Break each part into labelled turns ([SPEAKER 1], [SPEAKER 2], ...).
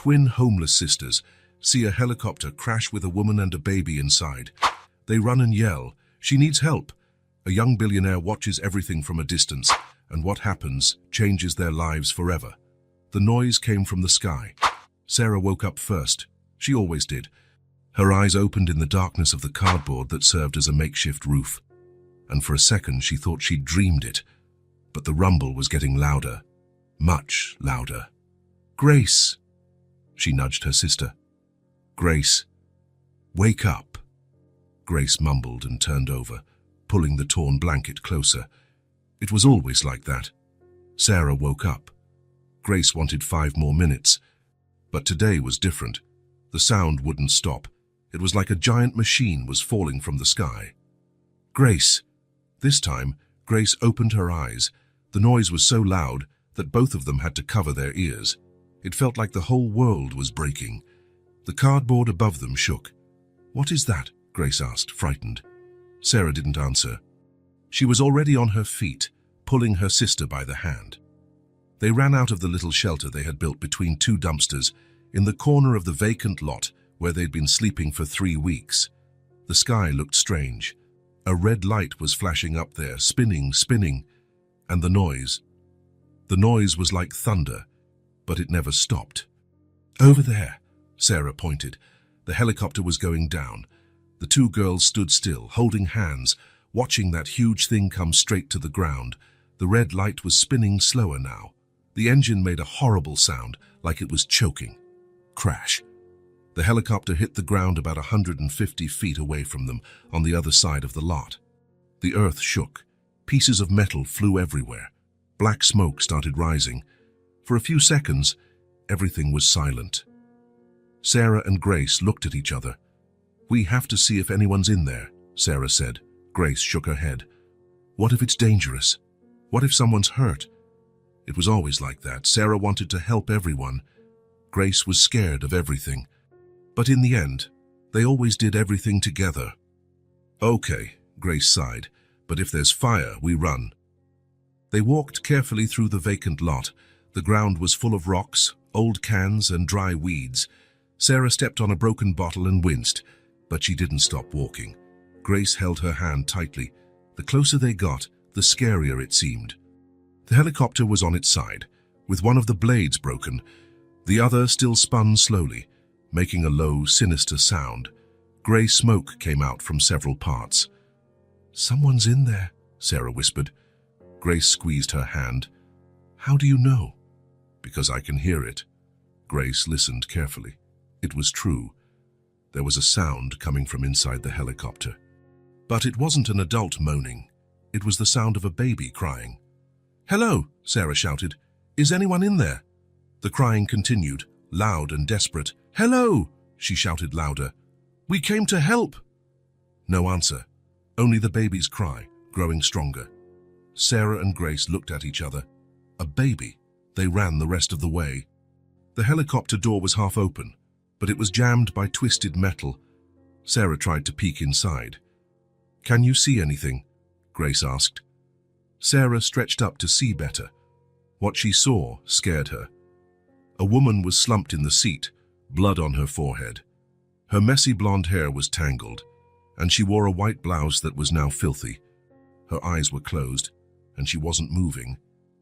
[SPEAKER 1] twin homeless sisters see a helicopter crash with a woman and a baby inside. They run and yell, "She needs help!" A young billionaire watches everything from a distance, and what happens changes their lives forever. The noise came from the sky. Sarah woke up first. She always did. Her eyes opened in the darkness of the cardboard that served as a makeshift roof. And for a second she thought she'd dreamed it. But the rumble was getting louder. Much louder. "Grace!" She nudged her sister. "Grace, wake up." Grace mumbled and turned over, pulling the torn blanket closer. It was always like that. Sarah woke up. Grace wanted 5 more minutes. But today was different. The sound wouldn't stop. It was like a giant machine was falling from the sky. "Grace!" This time, Grace opened her eyes. The noise was so loud that both of them had to cover their ears. It felt like the whole world was breaking. The cardboard above them shook. "What is that?" Grace asked, frightened. Sarah didn't answer. She was already on her feet, pulling her sister by the hand. They ran out of the little shelter they had built between 2 dumpsters in the corner of the vacant lot where they'd been sleeping for 3 weeks. The sky looked strange. A red light was flashing up there, spinning, and the noise. The noise was like thunder, but it never stopped. "Over there," Sarah pointed. The helicopter was going down. The 2 girls stood still, holding hands, watching that huge thing come straight to the ground. The red light was spinning slower now. The engine made a horrible sound, like it was choking. Crash. The helicopter hit the ground about 150 feet away from them, on the other side of the lot. The earth shook. Pieces of metal flew everywhere. Black smoke started rising. For a few seconds, everything was silent. Sarah and Grace looked at each other. "We have to see if anyone's in there," Sarah said. Grace shook her head. "What if it's dangerous? What if someone's hurt?" It was always like that. Sarah wanted to help everyone. Grace was scared of everything. But in the end, they always did everything together. "Okay," Grace sighed, "but if there's fire, we run." They walked carefully through the vacant lot. The ground was full of rocks, old cans, and dry weeds. Sarah stepped on a broken bottle and winced, but she didn't stop walking. Grace held her hand tightly. The closer they got, the scarier it seemed. The helicopter was on its side, with one of the blades broken. The other still spun slowly, making a low, sinister sound. Grey smoke came out from several parts. "Someone's in there," Sarah whispered. Grace squeezed her hand. "How do you know?" "Because I can hear it." Grace listened carefully. It was true. There was a sound coming from inside the helicopter. But it wasn't an adult moaning. It was the sound of a baby crying. "Hello," Sarah shouted. "Is anyone in there?" The crying continued, loud and desperate. "Hello," she shouted louder. "We came to help." No answer. Only the baby's cry, growing stronger. Sarah and Grace looked at each other. A baby. They ran the rest of the way. The helicopter door was half open, but it was jammed by twisted metal. Sarah tried to peek inside. "Can you see anything?" Grace asked. Sarah stretched up to see better. What she saw scared her. A woman was slumped in the seat, blood on her forehead. Her messy blonde hair was tangled, and she wore a white blouse that was now filthy. Her eyes were closed, and she wasn't moving,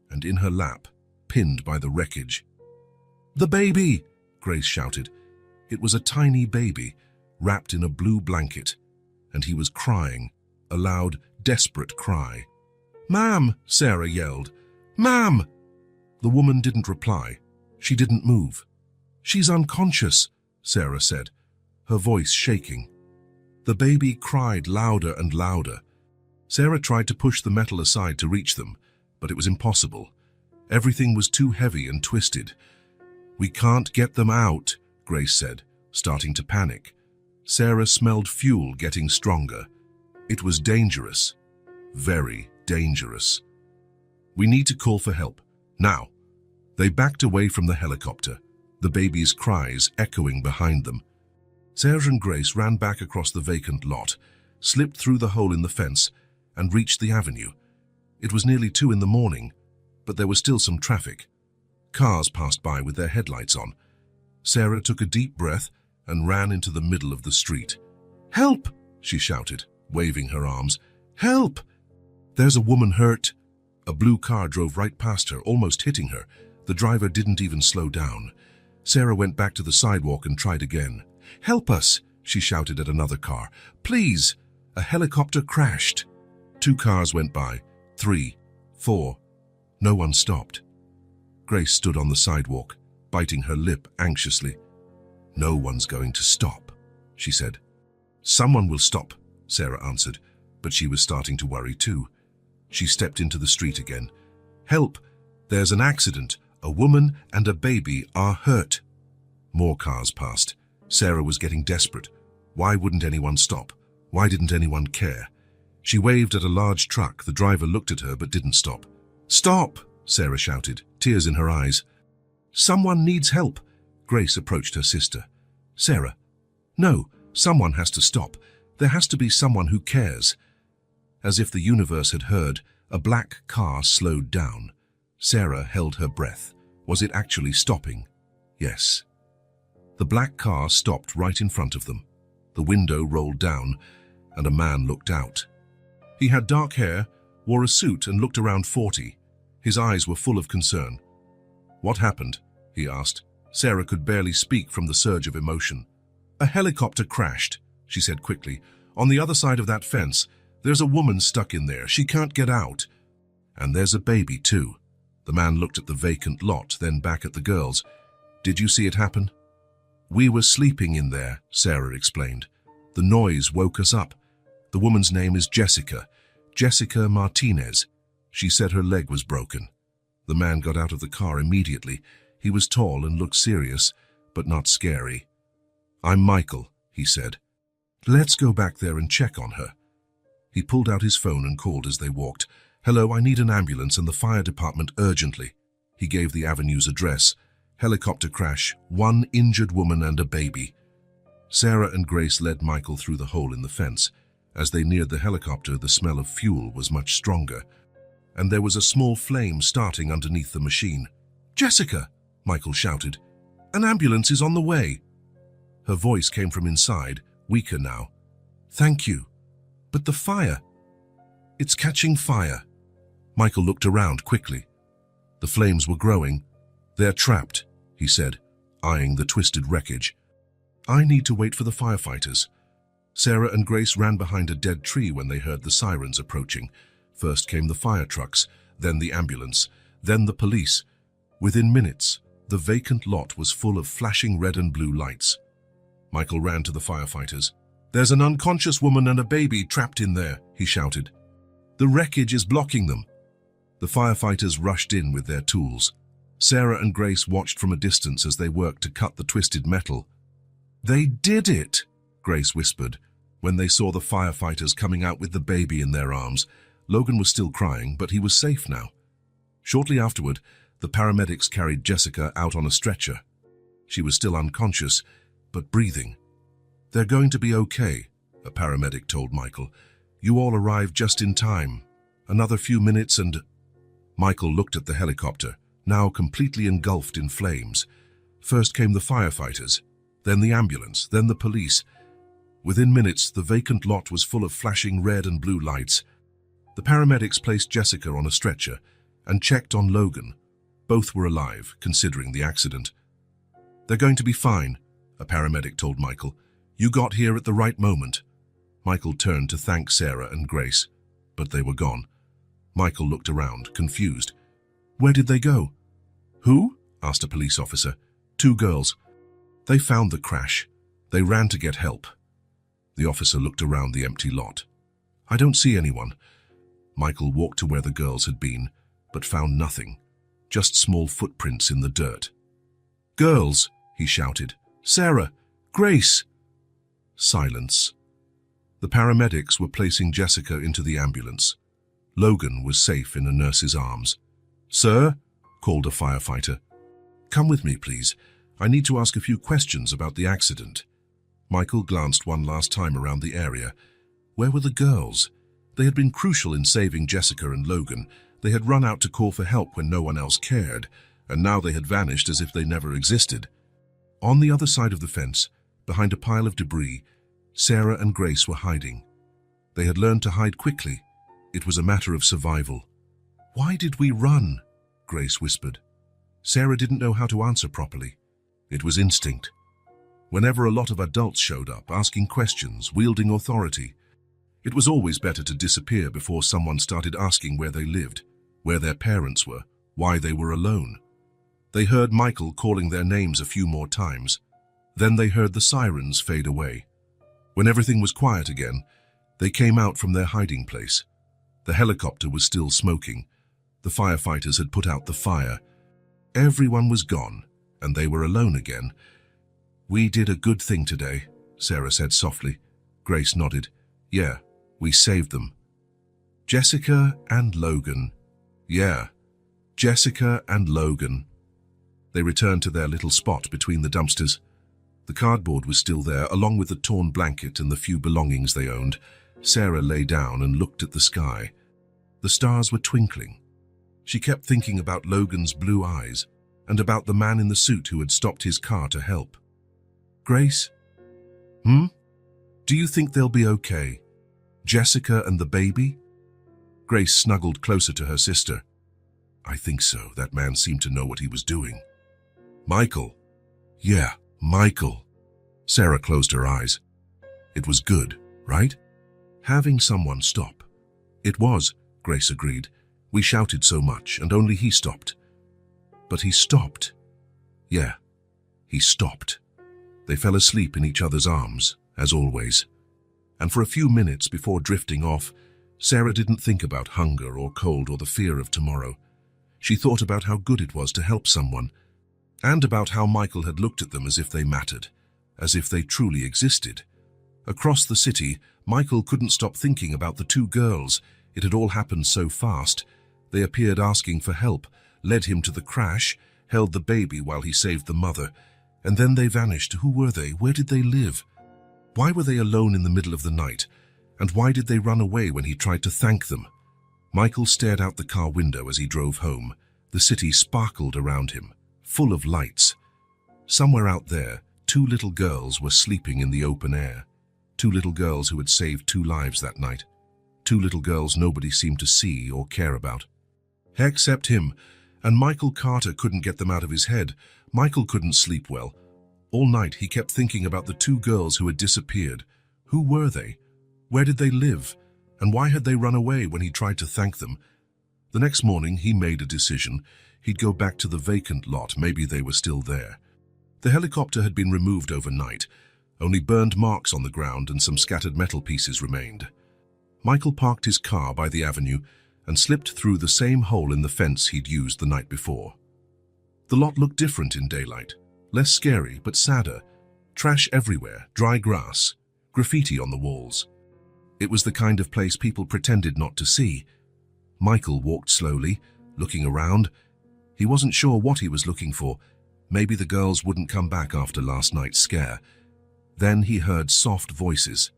[SPEAKER 1] and in her lap, pinned by the wreckage. "The baby!" Grace shouted. It was a tiny baby, wrapped in a blue blanket, and he was crying, a loud, desperate cry. "Ma'am!" Sarah yelled. "Ma'am!" The woman didn't reply. She didn't move. "She's unconscious," Sarah said, her voice shaking. The baby cried louder and louder. Sarah tried to push the metal aside to reach them, but it was impossible. Everything was too heavy and twisted. "We can't get them out," Grace said, starting to panic. Sarah smelled fuel getting stronger. It was dangerous. Very dangerous. "We need to call for help. Now." They backed away from the helicopter, the baby's cries echoing behind them. Sarah and Grace ran back across the vacant lot, slipped through the hole in the fence, and reached the avenue. It was nearly 2 in the morning, but there was still some traffic. Cars passed by with their headlights on. Sarah took a deep breath and ran into the middle of the street. "Help!" she shouted, waving her arms. "Help! There's a woman hurt." A blue car drove right past her, almost hitting her. The driver didn't even slow down. Sarah went back to the sidewalk and tried again. "Help us!" she shouted at another car. "Please! A helicopter crashed." 2 cars went by, 3, 4. No one stopped. Grace stood on the sidewalk, biting her lip anxiously. "No one's going to stop," she said. "Someone will stop," Sarah answered, but she was starting to worry too. She stepped into the street again. "Help! There's an accident. A woman and a baby are hurt." More cars passed. Sarah was getting desperate. Why wouldn't anyone stop? Why didn't anyone care? She waved at a large truck. The driver looked at her but didn't stop. "Stop!" Sarah shouted, tears in her eyes. "Someone needs help." Grace approached her sister. "Sarah, no, someone has to stop. There has to be someone who cares." As if the universe had heard, a black car slowed down. Sarah held her breath. Was it actually stopping? Yes. The black car stopped right in front of them. The window rolled down, and a man looked out. He had dark hair, wore a suit, and looked around 40. His eyes were full of concern. "What happened?" he asked. Sarah could barely speak from the surge of emotion. "A helicopter crashed," she said quickly. "On the other side of that fence. There's a woman stuck in there. She can't get out. And there's a baby, too." The man looked at the vacant lot, then back at the girls. "Did you see it happen?" "We were sleeping in there," Sarah explained. "The noise woke us up. The woman's name is Jessica. Jessica Martinez. She said her leg was broken." The man got out of the car immediately. He was tall and looked serious, but not scary. "I'm Michael," he said. "Let's go back there and check on her." He pulled out his phone and called as they walked. "Hello, I need an ambulance and the fire department urgently." He gave the avenue's address. "Helicopter crash, 1 injured woman and a baby." Sarah and Grace led Michael through the hole in the fence. As they neared the helicopter, the smell of fuel was much stronger, and there was a small flame starting underneath the machine. "Jessica!" Michael shouted. "An ambulance is on the way." Her voice came from inside, weaker now. "Thank you. But the fire? It's catching fire." Michael looked around quickly. The flames were growing. "They're trapped," he said, eyeing the twisted wreckage. "I need to wait for the firefighters." Sarah and Grace ran behind a dead tree when they heard the sirens approaching. First came the fire trucks, then the ambulance, then the police. Within minutes, the vacant lot was full of flashing red and blue lights. Michael ran to the firefighters. "There's an unconscious woman and a baby trapped in there," he shouted. "The wreckage is blocking them." The firefighters rushed in with their tools. Sarah and Grace watched from a distance as they worked to cut the twisted metal. "They did it," Grace whispered, when they saw the firefighters coming out with the baby in their arms. Logan was still crying, but he was safe now. Shortly afterward, the paramedics carried Jessica out on a stretcher. She was still unconscious, but breathing. "They're going to be okay," a paramedic told Michael. "You all arrived just in time. Another few minutes and—" Michael looked at the helicopter, now completely engulfed in flames. First came the firefighters, then the ambulance, then the police. Within minutes, the vacant lot was full of flashing red and blue lights. The paramedics placed Jessica on a stretcher and checked on Logan. Both were alive, considering the accident. "They're going to be fine," a paramedic told Michael. "You got here at the right moment." Michael turned to thank Sarah and Grace, but they were gone. Michael looked around, confused. "Where did they go?" "Who?" asked a police officer. "2 girls. They found the crash. They ran to get help." The officer looked around the empty lot. "I don't see anyone." Michael walked to where the girls had been, but found nothing, just small footprints in the dirt. "Girls!" he shouted. "Sarah! Grace!" Silence. The paramedics were placing Jessica into the ambulance. Logan was safe in a nurse's arms. "Sir?" called a firefighter. "Come with me, please. I need to ask a few questions about the accident." Michael glanced one last time around the area. Where were the girls? They had been crucial in saving Jessica and Logan. They had run out to call for help when no one else cared, and now they had vanished as if they never existed. On the other side of the fence, behind a pile of debris, Sarah and Grace were hiding. They had learned to hide quickly. It was a matter of survival. "Why did we run?" Grace whispered. Sarah didn't know how to answer properly. It was instinct. Whenever a lot of adults showed up, asking questions, wielding authority, it was always better to disappear before someone started asking where they lived, where their parents were, why they were alone. They heard Michael calling their names a few more times. Then they heard the sirens fade away. When everything was quiet again, they came out from their hiding place. The helicopter was still smoking. The firefighters had put out the fire. Everyone was gone, and they were alone again. "We did a good thing today," Sarah said softly. Grace nodded. "Yeah, we saved them." Jessica and Logan. Yeah, Jessica and Logan. They returned to their little spot between the dumpsters. The cardboard was still there, along with the torn blanket and the few belongings they owned. Sarah lay down and looked at the sky. The stars were twinkling. She kept thinking about Logan's blue eyes and about the man in the suit who had stopped his car to help. "Grace? Do you think they'll be okay? Jessica and the baby?" Grace snuggled closer to her sister. "I think so. That man seemed to know what he was doing." "Michael." "Yeah, Michael." Sarah closed her eyes. It was good, right? Having someone stop. It was, Grace agreed. We shouted so much, and only he stopped. But he stopped. Yeah, he stopped. They fell asleep in each other's arms, as always. And for a few minutes before drifting off, Sarah didn't think about hunger or cold or the fear of tomorrow. She thought about how good it was to help someone, and about how Michael had looked at them as if they mattered, as if they truly existed. Across the city, Michael couldn't stop thinking about the two girls. It had all happened so fast. They appeared asking for help, led him to the crash, held the baby while he saved the mother, and then they vanished. Who were they? Where did they live? Why were they alone in the middle of the night? And why did they run away when he tried to thank them? Michael stared out the car window as he drove home. The city sparkled around him, full of lights. Somewhere out there, two little girls were sleeping in the open air. Two little girls who had saved two lives that night. Two little girls nobody seemed to see or care about. Except him, and Michael Carter couldn't get them out of his head. Michael couldn't sleep well. All night he kept thinking about the two girls who had disappeared. Who were they? Where did they live? And why had they run away when he tried to thank them? The next morning he made a decision. He'd go back to the vacant lot. Maybe they were still there. The helicopter had been removed overnight. Only burned marks on the ground and some scattered metal pieces remained. Michael parked his car by the avenue and slipped through the same hole in the fence he'd used the night before. The lot looked different in daylight. Less scary, but sadder. Trash everywhere, dry grass, graffiti on the walls. It was the kind of place people pretended not to see. Michael walked slowly, looking around. He wasn't sure what he was looking for. Maybe the girls wouldn't come back after last night's scare. Then he heard soft voices.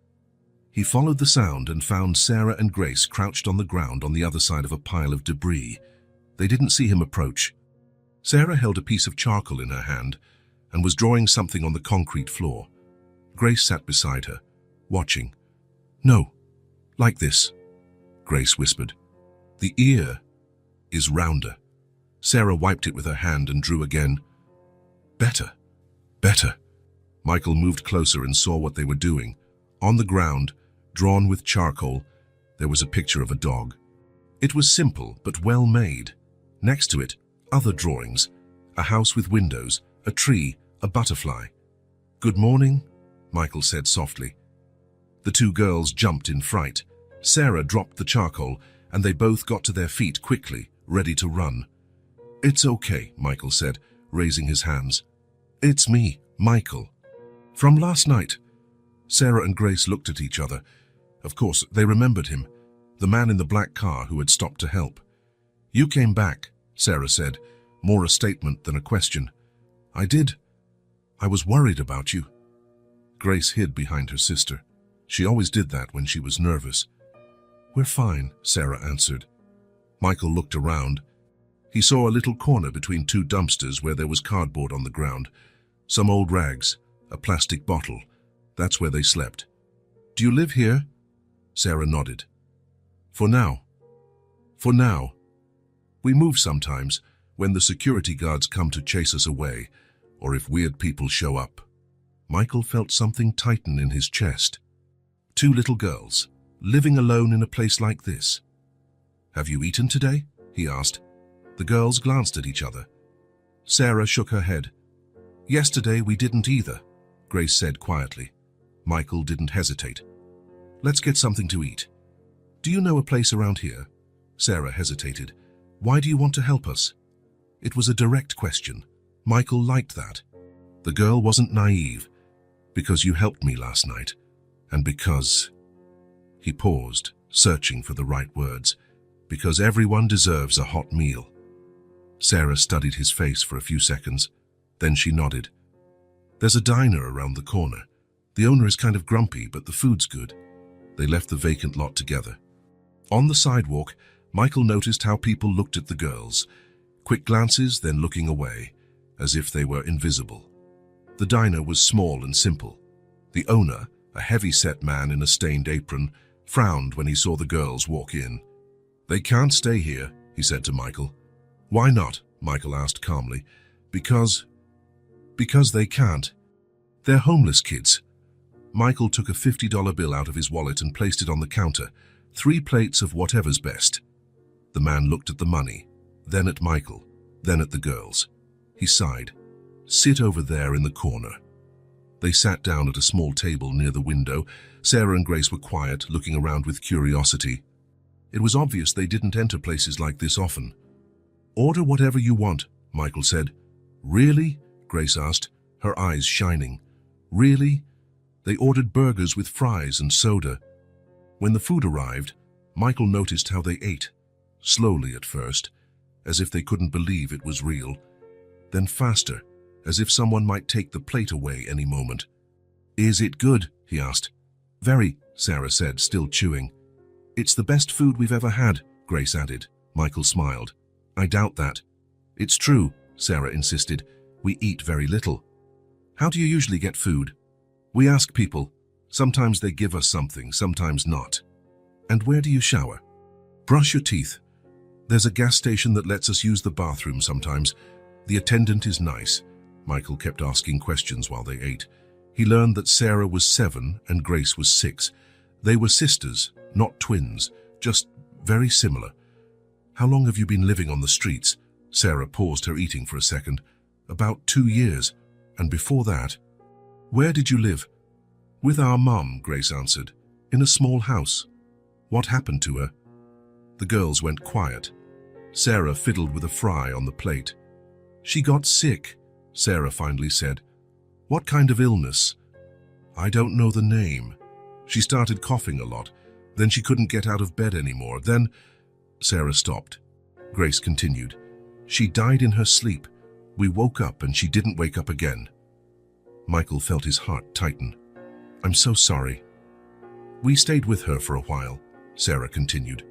[SPEAKER 1] He followed the sound and found Sarah and Grace crouched on the ground on the other side of a pile of debris. They didn't see him approach. Sarah held a piece of charcoal in her hand and was drawing something on the concrete floor. Grace sat beside her, watching. "No, like this," Grace whispered. "The ear is rounder." Sarah wiped it with her hand and drew again. "Better, better." Michael moved closer and saw what they were doing. On the ground, drawn with charcoal, there was a picture of a dog. It was simple but well made. Next to it, other drawings, a house with windows, a tree, a butterfly. "Good morning," Michael said softly. The two girls jumped in fright. Sarah dropped the charcoal, and they both got to their feet quickly, ready to run. "It's okay," Michael said, raising his hands. "It's me, Michael. From last night." Sarah and Grace looked at each other. Of course, they remembered him, the man in the black car who had stopped to help. "You came back," Sarah said, more a statement than a question. "I did. I was worried about you." Grace hid behind her sister. She always did that when she was nervous. "We're fine," Sarah answered. Michael looked around. He saw a little corner between two dumpsters where there was cardboard on the ground. Some old rags, a plastic bottle. That's where they slept. Do you live here? Sarah nodded. For now. For now. We move sometimes, when the security guards come to chase us away, or if weird people show up. Michael felt something tighten in his chest. 2 little girls, living alone in a place like this. Have you eaten today? He asked. The girls glanced at each other. Sarah shook her head. Yesterday we didn't either, Grace said quietly. Michael didn't hesitate. Let's get something to eat. Do you know a place around here? Sarah hesitated. Why do you want to help us? It was a direct question. Michael liked that. The girl wasn't naive. Because you helped me last night. And because... He paused, searching for the right words. Because everyone deserves a hot meal. Sarah studied his face for a few seconds. Then she nodded. There's a diner around the corner. The owner is kind of grumpy, but the food's good. They left the vacant lot together. On the sidewalk, Michael noticed how people looked at the girls. Quick glances, then looking away, as if they were invisible. The diner was small and simple. The owner, a heavy-set man in a stained apron, frowned when he saw the girls walk in. They can't stay here, he said to Michael. Why not? Michael asked calmly. Because they can't. They're homeless kids. Michael took a $50 bill out of his wallet and placed it on the counter. 3 plates of whatever's best. The man looked at the money, then at Michael, then at the girls. He sighed. Sit over there in the corner. They sat down at a small table near the window. Sarah and Grace were quiet, looking around with curiosity. It was obvious they didn't enter places like this often. Order whatever you want, Michael said. Really? Grace asked, her eyes shining. Really? They ordered burgers with fries and soda. When the food arrived, Michael noticed how they ate. Slowly at first, as if they couldn't believe it was real. Then faster, as if someone might take the plate away any moment. Is it good? He asked. Very, Sarah said, still chewing. It's the best food we've ever had, Grace added. Michael smiled. I doubt that. It's true, Sarah insisted. We eat very little. How do you usually get food? We ask people. Sometimes they give us something, sometimes not. And where do you shower? Brush your teeth. There's a gas station that lets us use the bathroom sometimes. The attendant is nice. Michael kept asking questions while they ate. He learned that Sarah was 7 and Grace was 6. They were sisters, not twins, just very similar. How long have you been living on the streets? Sarah paused her eating for a second. About 2 years. And before that? Where did you live? With our mum, Grace answered. In a small house. What happened to her? The girls went quiet. Sarah fiddled with a fry on the plate. She got sick, Sarah finally said. What kind of illness? I don't know the name. She started coughing a lot. Then she couldn't get out of bed anymore. Then... Sarah stopped. Grace continued. She died in her sleep. We woke up and she didn't wake up again. Michael felt his heart tighten. I'm so sorry. We stayed with her for a while, Sarah continued.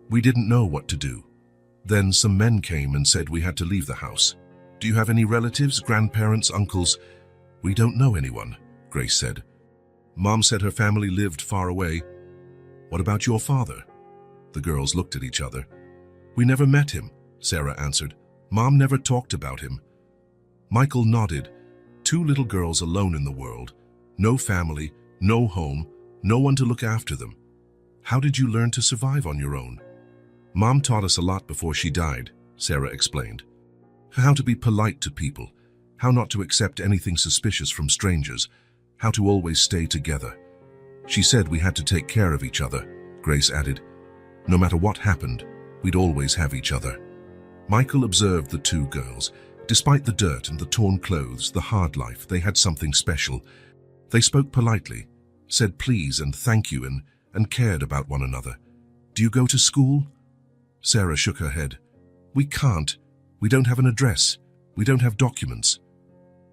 [SPEAKER 1] We didn't know what to do. Then some men came and said we had to leave the house. Do you have any relatives, grandparents, uncles? We don't know anyone, Grace said. Mom said her family lived far away. What about your father? The girls looked at each other. We never met him, Sarah answered. Mom never talked about him. Michael nodded. 2 little girls alone in the world. No family, no home, no one to look after them. How did you learn to survive on your own? Mom taught us a lot before she died, Sarah explained. How to be polite to people, how not to accept anything suspicious from strangers, how to always stay together. She said we had to take care of each other, Grace added. No matter what happened, we'd always have each other. Michael observed the 2 girls. Despite the dirt and the torn clothes, the hard life, they had something special. They spoke politely, said please and thank you and cared about one another. Do you go to school? Sarah shook her head. We can't. We don't have an address. We don't have documents.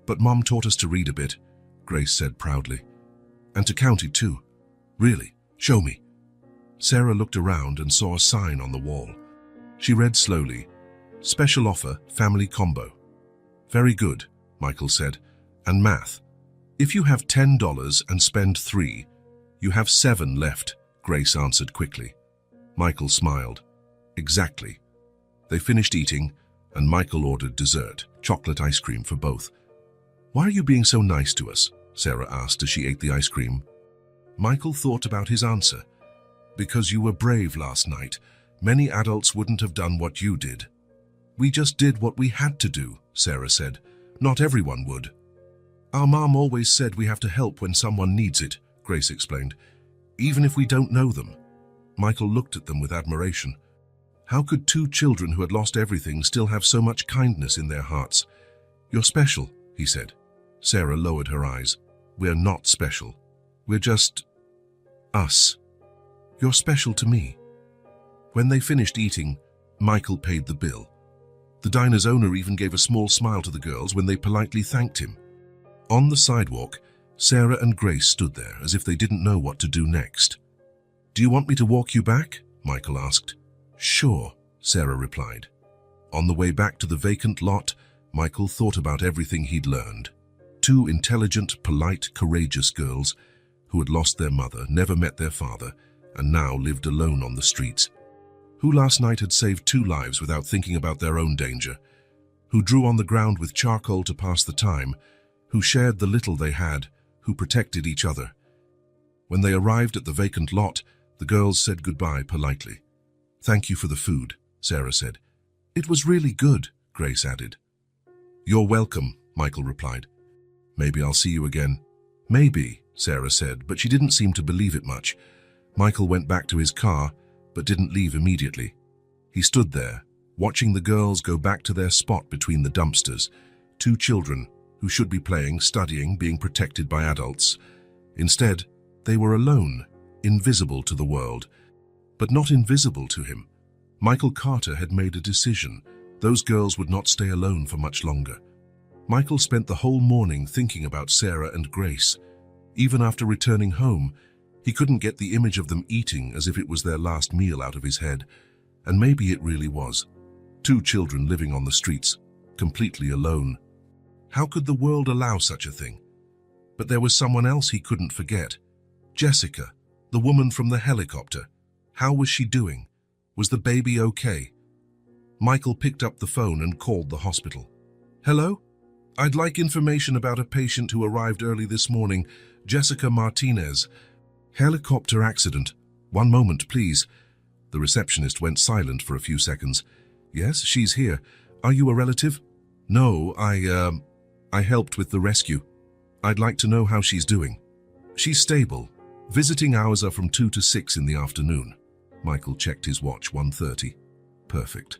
[SPEAKER 1] But Mom taught us to read a bit, Grace said proudly. And to count it too. Really? Show me. Sarah looked around and saw a sign on the wall. She read slowly. Special offer, family combo. Very good, Michael said. and math. If you have $10 and spend 3, you have 7 left, Grace answered quickly. Michael smiled. Exactly. They finished eating, and Michael ordered dessert, chocolate ice cream for both. Why are you being so nice to us? Sarah asked as she ate the ice cream. Michael thought about his answer. Because you were brave last night. Many adults wouldn't have done what you did. We just did what we had to do, Sarah said. Not everyone would. Our mom always said we have to help when someone needs it, Grace explained. Even if we don't know them. Michael looked at them with admiration. How could 2 children who had lost everything still have so much kindness in their hearts? You're special, he said. Sarah lowered her eyes. We're not special. We're just us. You're special to me. When they finished eating, Michael paid the bill. The diner's owner even gave a small smile to the girls when they politely thanked him. On the sidewalk, Sarah and Grace stood there as if they didn't know what to do next. Do you want me to walk you back? Michael asked. Sure, Sarah replied. On the way back to the vacant lot, Michael thought about everything he'd learned. 2 intelligent, polite, courageous girls who had lost their mother, never met their father, and now lived alone on the streets. Who last night had saved 2 lives without thinking about their own danger. Who drew on the ground with charcoal to pass the time. Who shared the little they had. Who protected each other. When they arrived at the vacant lot, the girls said goodbye politely. Thank you for the food, Sarah said. It was really good, Grace added. You're welcome, Michael replied. Maybe I'll see you again. Maybe, Sarah said, but she didn't seem to believe it much. Michael went back to his car, but didn't leave immediately. He stood there, watching the girls go back to their spot between the dumpsters. 2 children who should be playing, studying, being protected by adults. Instead, they were alone, invisible to the world, but not invisible to him. Michael Carter had made a decision. Those girls would not stay alone for much longer. Michael spent the whole morning thinking about Sarah and Grace. Even after returning home, he couldn't get the image of them eating as if it was their last meal out of his head. And maybe it really was. 2 children living on the streets, completely alone. How could the world allow such a thing? But there was someone else he couldn't forget. Jessica, the woman from the helicopter. How was she doing? Was the baby okay? Michael picked up the phone and called the hospital. Hello? I'd like information about a patient who arrived early this morning, Jessica Martinez. Helicopter accident. 1 moment, please. The receptionist went silent for a few seconds. Yes, she's here. Are you a relative? No, I helped with the rescue. I'd like to know how she's doing. She's stable. Visiting hours are from 2 to 6 in the afternoon. Michael checked his watch, 1:30. Perfect.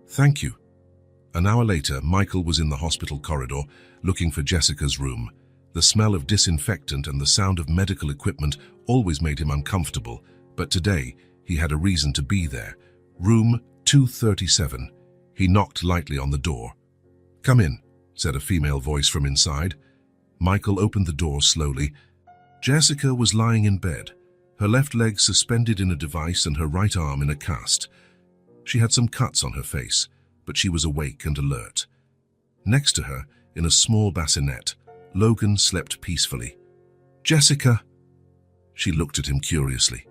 [SPEAKER 1] Thank you. An hour later, Michael was in the hospital corridor, looking for Jessica's room. The smell of disinfectant and the sound of medical equipment always made him uncomfortable, but today he had a reason to be there. Room 237. He knocked lightly on the door. Come in, said a female voice from inside. Michael opened the door slowly. Jessica was lying in bed, her left leg suspended in a device and her right arm in a cast. She had some cuts on her face, but she was awake and alert. Next to her, in a small bassinet, Logan slept peacefully. Jessica! She looked at him curiously.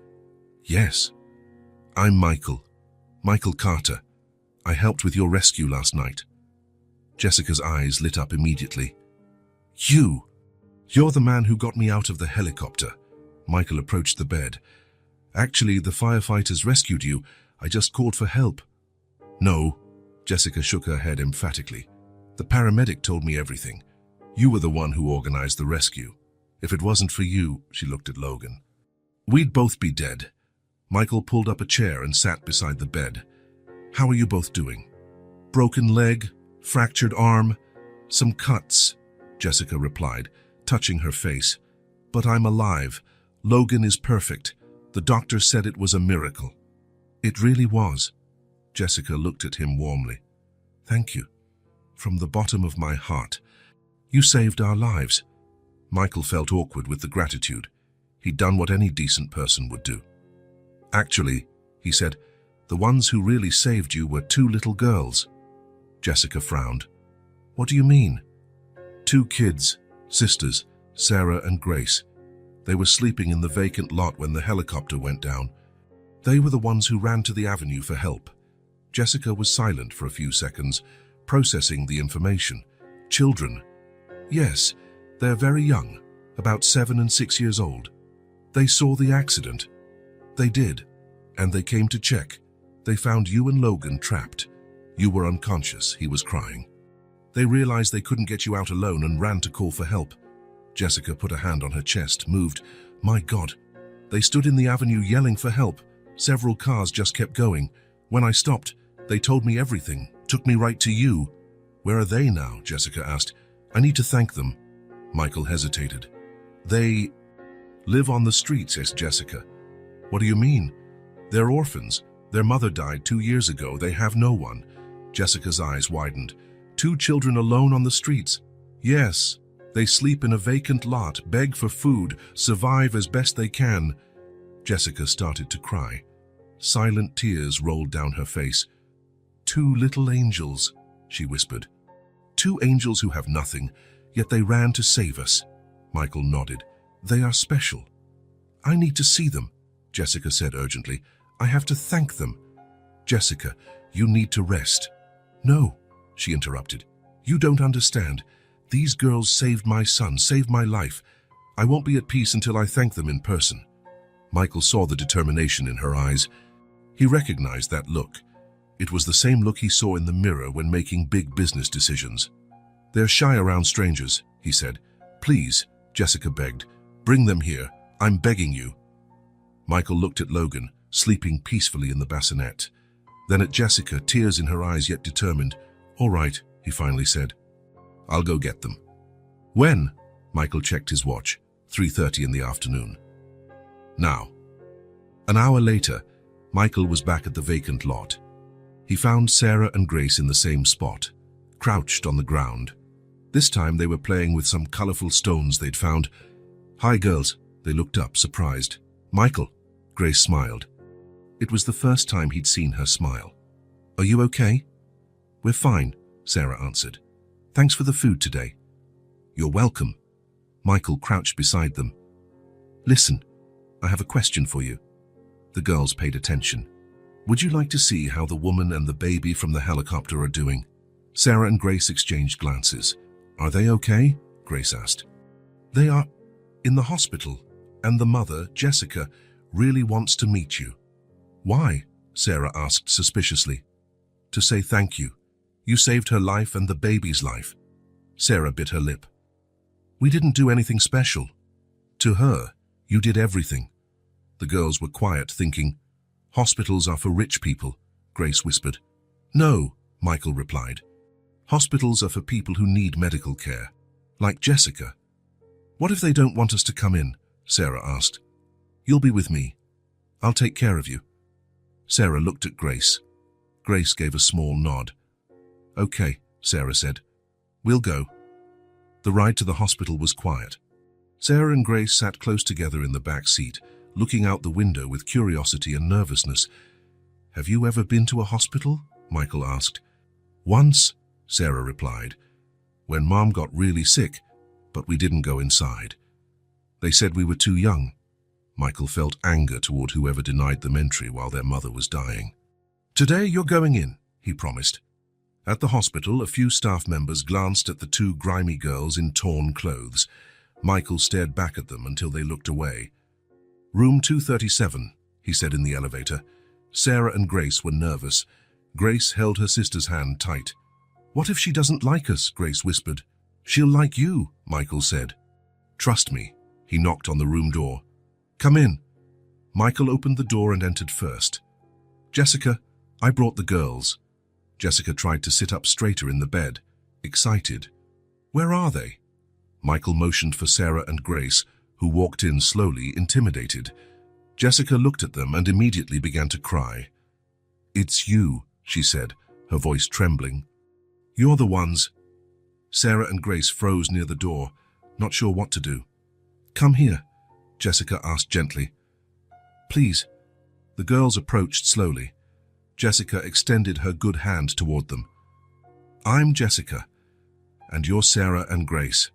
[SPEAKER 1] Yes. I'm Michael. Michael Carter. I helped with your rescue last night. Jessica's eyes lit up immediately. You're the man who got me out of the helicopter. Michael approached the bed. Actually, the firefighters rescued you. I just called for help. No. Jessica shook her head emphatically. The paramedic told me everything. You were the one who organized the rescue. If it wasn't for you, she looked at Logan, we'd both be dead. Michael pulled up a chair and sat beside the bed. How are you both doing? Broken leg, fractured arm, some cuts, Jessica replied, touching her face. But I'm alive. Logan is perfect. The doctor said it was a miracle. It really was. Jessica looked at him warmly. Thank you. From the bottom of my heart. You saved our lives. Michael felt awkward with the gratitude. He'd done what any decent person would do. Actually, he said, the ones who really saved you were 2 little girls. Jessica frowned. What do you mean? 2 kids, Sisters, Sarah and Grace. They were sleeping in the vacant lot when the helicopter went down. They were the ones who ran to the avenue for help. Jessica was silent for a few seconds, processing the information. Children. Yes, they're very young, about 7 and 6 years old. They saw the accident. They did, and they came to check. They found you and Logan trapped. You were unconscious, he was crying. They realized they couldn't get you out alone and ran to call for help. Jessica put a hand on her chest, moved. My God. They stood in the avenue yelling for help. Several cars just kept going. When I stopped, they told me everything, took me right to you. Where are they now? Jessica asked. I need to thank them. Michael hesitated. They live on the streets, says Jessica. What do you mean? They're orphans. Their mother died 2 years ago. They have no one. Jessica's eyes widened. 2 children alone on the streets. Yes, they sleep in a vacant lot, beg for food, survive as best they can. Jessica started to cry. Silent tears rolled down her face. 2 little angels, she whispered. 2 angels who have nothing, yet they ran to save us. Michael nodded. They are special. I need to see them, Jessica said urgently. I have to thank them. Jessica, you need to rest. No, she interrupted. You don't understand. These girls saved my son, saved my life. I won't be at peace until I thank them in person. Michael saw the determination in her eyes. He recognized that look. It was the same look he saw in the mirror when making big business decisions. They're shy around strangers, he said. Please, Jessica begged. Bring them here. I'm begging you. Michael looked at Logan, sleeping peacefully in the bassinet. Then at Jessica, tears in her eyes yet determined. All right, he finally said. I'll go get them. When? Michael checked his watch. 3:30 in the afternoon. Now. An hour later, Michael was back at the vacant lot. He found Sarah and Grace in the same spot, crouched on the ground. This time they were playing with some colorful stones they'd found. Hi, girls. They looked up, surprised. Michael. Grace smiled. It was the first time he'd seen her smile. Are you okay? We're fine, Sarah answered. Thanks for the food today. You're welcome. Michael crouched beside them. Listen, I have a question for you. The girls paid attention. Would you like to see how the woman and the baby from the helicopter are doing? Sarah and Grace exchanged glances. Are they okay? Grace asked. They are in the hospital, and the mother, Jessica, really wants to meet you. Why? Sarah asked suspiciously. To say thank you. You saved her life and the baby's life. Sarah bit her lip. We didn't do anything special. To her, you did everything. The girls were quiet, thinking, hospitals are for rich people, Grace whispered. No, Michael replied. Hospitals are for people who need medical care, like Jessica. What if they don't want us to come in? Sarah asked. You'll be with me. I'll take care of you. Sarah looked at Grace. Grace gave a small nod. Okay, Sarah said. We'll go. The ride to the hospital was quiet. Sarah and Grace sat close together in the back seat, looking out the window with curiosity and nervousness. Have you ever been to a hospital? Michael asked. Once, Sarah replied, when Mom got really sick, but we didn't go inside. They said we were too young. Michael felt anger toward whoever denied them entry while their mother was dying. Today you're going in, he promised. At the hospital, a few staff members glanced at the 2 grimy girls in torn clothes. Michael stared back at them until they looked away. Room 237, he said in the elevator. Sarah and Grace were nervous. Grace held her sister's hand tight. What if she doesn't like us? Grace whispered. She'll like you, Michael said. Trust me. He knocked on the room door. Come in. Michael opened the door and entered first. Jessica, I brought the girls. Jessica tried to sit up straighter in the bed, excited. Where are they? Michael motioned for Sarah and Grace, who walked in slowly, intimidated. Jessica looked at them and immediately began to cry. It's you, she said, her voice trembling. You're the ones. Sarah and Grace froze near the door, not sure what to do. Come here, Jessica asked gently. Please. The girls approached slowly. Jessica extended her good hand toward them. I'm Jessica, and you're Sarah and Grace.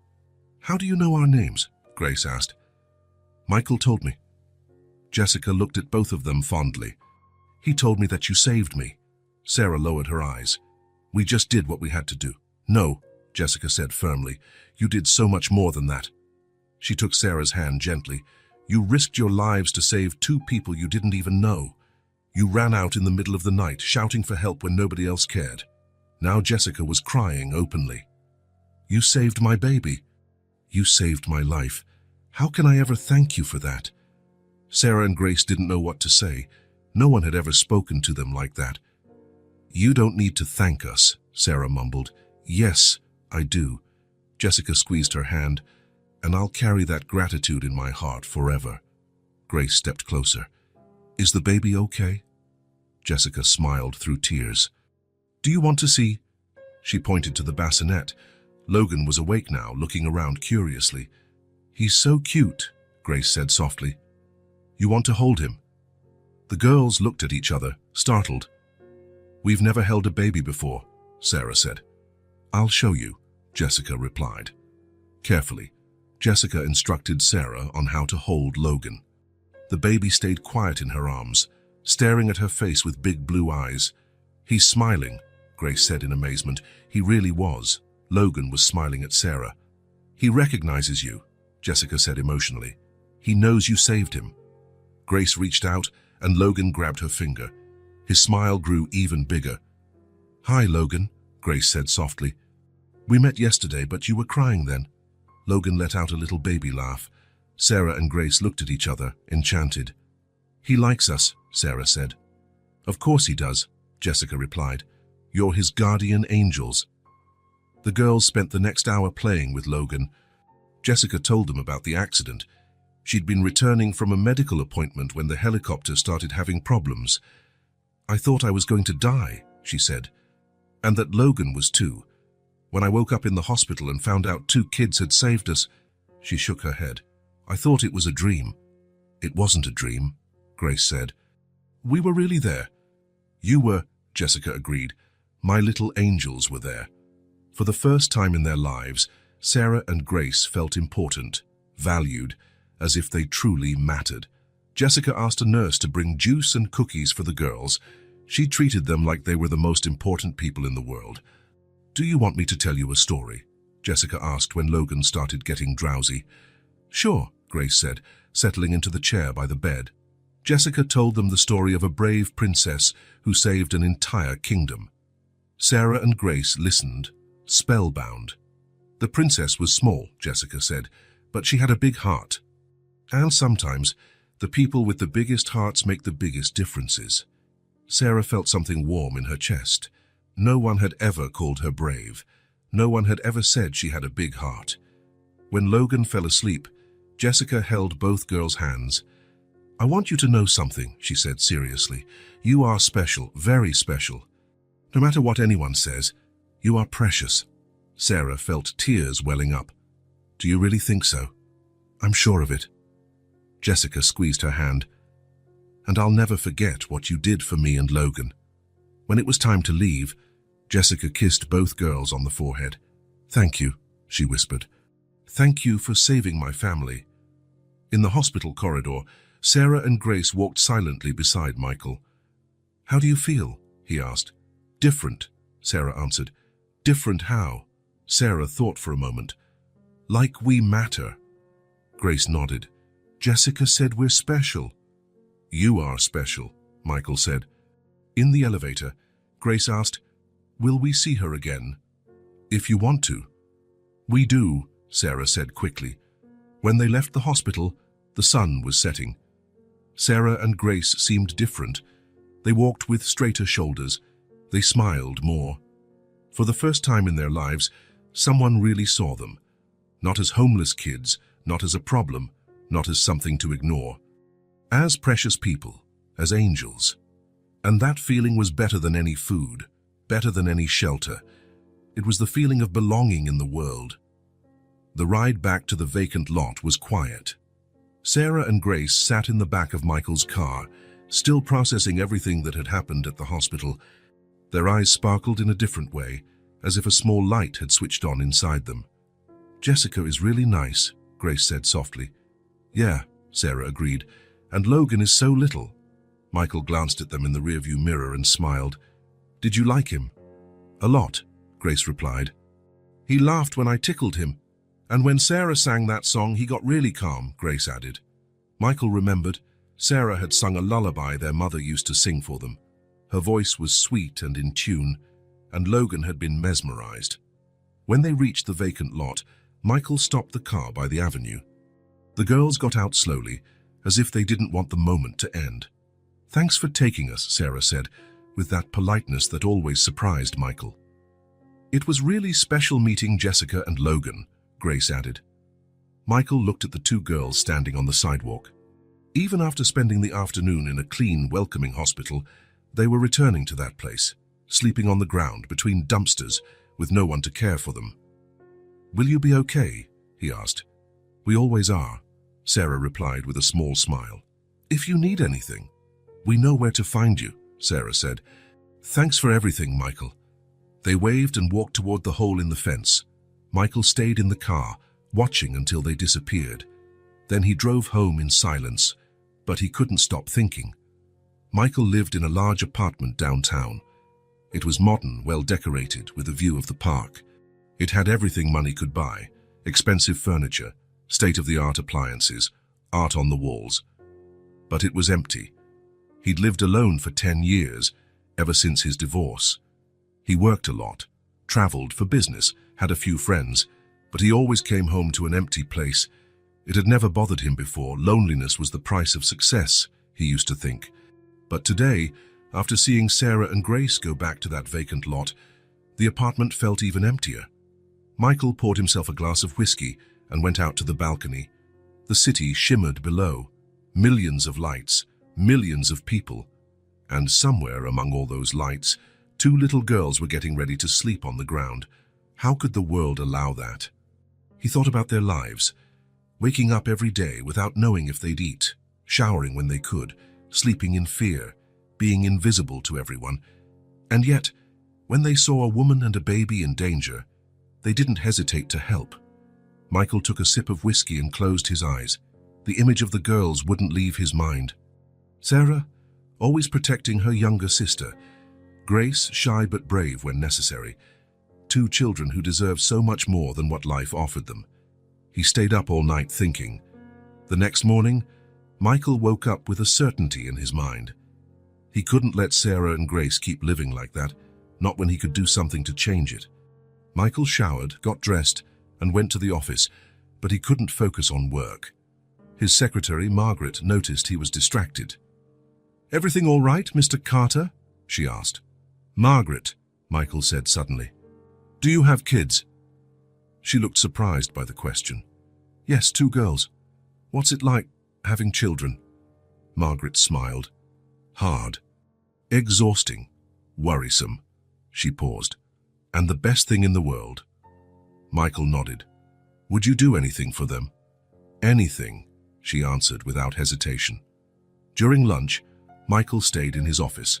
[SPEAKER 1] How do you know our names? Grace asked. Michael told me. Jessica looked at both of them fondly. He told me that you saved me. Sarah lowered her eyes. We just did what we had to do. No, Jessica said firmly. You did so much more than that. She took Sarah's hand gently. You risked your lives to save two people you didn't even know. You ran out in the middle of the night, shouting for help when nobody else cared. Now Jessica was crying openly. You saved my baby. You saved my life. How can I ever thank you for that? Sarah and Grace didn't know what to say. No one had ever spoken to them like that. You don't need to thank us, Sarah mumbled. Yes, I do. Jessica squeezed her hand. And I'll carry that gratitude in my heart forever. Grace stepped closer. Is the baby okay? Jessica smiled through tears. Do you want to see? She pointed to the bassinet. Logan was awake now, looking around curiously. He's so cute, Grace said softly. You want to hold him? The girls looked at each other, startled. We've never held a baby before, Sarah said. I'll show you, Jessica replied. Carefully, Jessica instructed Sarah on how to hold Logan. The baby stayed quiet in her arms, staring at her face with big blue eyes. He's smiling, Grace said in amazement. He really was. Logan was smiling at Sarah. He recognizes you, Jessica said emotionally. He knows you saved him. Grace reached out and Logan grabbed her finger. His smile grew even bigger. Hi, Logan, Grace said softly. We met yesterday, but you were crying then. Logan let out a little baby laugh. Sarah and Grace looked at each other, enchanted. He likes us, Sarah said. Of course he does, Jessica replied. You're his guardian angels. The girls spent the next hour playing with Logan. Jessica told them about the accident. She'd been returning from a medical appointment when the helicopter started having problems. I thought I was going to die, she said. And that Logan was too. When I woke up in the hospital and found out 2 kids had saved us, she shook her head. I thought it was a dream. It wasn't a dream, Grace said. We were really there. You were, Jessica agreed. My little angels were there. For the first time in their lives, Sarah and Grace felt important, valued, as if they truly mattered. Jessica asked a nurse to bring juice and cookies for the girls. She treated them like they were the most important people in the world. Do you want me to tell you a story? Jessica asked when Logan started getting drowsy. Sure, Grace said, settling into the chair by the bed. Jessica told them the story of a brave princess who saved an entire kingdom. Sarah and Grace listened, spellbound. The princess was small, Jessica said, but she had a big heart. And sometimes, the people with the biggest hearts make the biggest differences. Sarah felt something warm in her chest. No one had ever called her brave. No one had ever said she had a big heart. When Logan fell asleep, Jessica held both girls' hands. I want you to know something, she said seriously. You are special, very special. No matter what anyone says, you are precious. Sarah felt tears welling up. Do you really think so? I'm sure of it. Jessica squeezed her hand. And I'll never forget what you did for me and Logan. When it was time to leave, Jessica kissed both girls on the forehead. Thank you, she whispered. Thank you for saving my family. In the hospital corridor, Sarah and Grace walked silently beside Michael. How do you feel? He asked. Different, Sarah answered. Different how? Sarah thought for a moment. Like we matter. Grace nodded. Jessica said we're special. You are special, Michael said. In the elevator, Grace asked, Will we see her again? If you want to. We do, Sarah said quickly. When they left the hospital, the sun was setting. Sarah and Grace seemed different. They walked with straighter shoulders. They smiled more. For the first time in their lives, someone really saw them. Not as homeless kids, not as a problem, not as something to ignore. As precious people, as angels. And that feeling was better than any food, better than any shelter. It was the feeling of belonging in the world. The ride back to the vacant lot was quiet. Sarah and Grace sat in the back of Michael's car, still processing everything that had happened at the hospital. Their eyes sparkled in a different way, as if a small light had switched on inside them. Jessica is really nice, Grace said softly. Yeah, Sarah agreed, and Logan is so little. Michael glanced at them in the rearview mirror and smiled. Did you like him? A lot, Grace replied. He laughed when I tickled him, and when Sarah sang that song he got really calm, Grace added. Michael remembered Sarah had sung a lullaby their mother used to sing for them. Her voice was sweet and in tune, and Logan had been mesmerized. When they reached the vacant lot, Michael stopped the car by the avenue. The girls got out slowly, as if they didn't want the moment to end. Thanks for taking us, Sarah said, with that politeness that always surprised Michael. It was really special meeting Jessica and Logan, Grace added. Michael looked at the two girls standing on the sidewalk. Even after spending the afternoon in a clean, welcoming hospital, they were returning to that place, sleeping on the ground between dumpsters with no one to care for them. Will you be okay? He asked. We always are, Sarah replied with a small smile. If you need anything, we know where to find you, Sarah said. Thanks for everything, Michael. They waved and walked toward the hole in the fence. Michael stayed in the car, watching until they disappeared. Then he drove home in silence, but he couldn't stop thinking. Michael lived in a large apartment downtown. It was modern, well decorated, with a view of the park. It had everything money could buy: expensive furniture, state-of-the-art appliances, art on the walls. But it was empty. He'd lived alone for 10 years, ever since his divorce. He worked a lot, traveled for business, had a few friends, but he always came home to an empty place. It had never bothered him before. Loneliness was the price of success, he used to think. But today, after seeing Sarah and Grace go back to that vacant lot, the apartment felt even emptier. Michael poured himself a glass of whiskey and went out to the balcony. The city shimmered below. Millions of lights, millions of people. And somewhere among all those lights, 2 little girls were getting ready to sleep on the ground. How could the world allow that? He thought about their lives, waking up every day without knowing if they'd eat, showering when they could, sleeping in fear, being invisible to everyone. And yet, when they saw a woman and a baby in danger, they didn't hesitate to help. Michael took a sip of whiskey and closed his eyes. The image of the girls wouldn't leave his mind. Sarah, always protecting her younger sister. Grace, shy but brave when necessary. 2 children who deserved so much more than what life offered them. He stayed up all night thinking. The next morning, Michael woke up with a certainty in his mind. He couldn't let Sarah and Grace keep living like that, not when he could do something to change it. Michael showered, got dressed, and went to the office, but he couldn't focus on work. His secretary, Margaret, noticed he was distracted. "Everything all right, Mr. Carter?" she asked. "Margaret," Michael said suddenly. "Do you have kids?" She looked surprised by the question. "Yes, 2 girls. What's it like, having children?" Margaret smiled. "Hard. Exhausting. Worrisome." She paused. "And the best thing in the world." Michael nodded. "Would you do anything for them?" "Anything," she answered without hesitation. During lunch, Michael stayed in his office.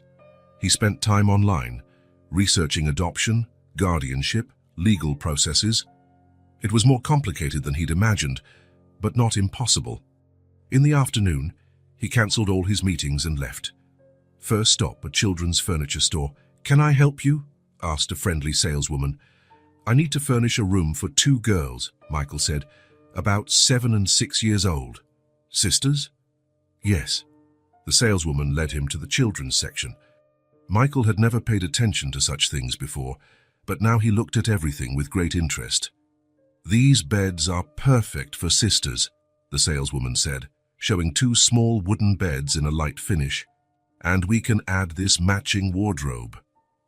[SPEAKER 1] He spent time online, researching adoption, guardianship, legal processes. It was more complicated than he'd imagined, but not impossible. In the afternoon, he cancelled all his meetings and left. First stop, a children's furniture store. "Can I help you?" asked a friendly saleswoman. "I need to furnish a room for 2 girls," Michael said, "about 7 and 6 years old." "Sisters?" "Yes." The saleswoman led him to the children's section. Michael had never paid attention to such things before, but now he looked at everything with great interest. "These beds are perfect for sisters," the saleswoman said, showing 2 small wooden beds in a light finish. "And we can add this matching wardrobe."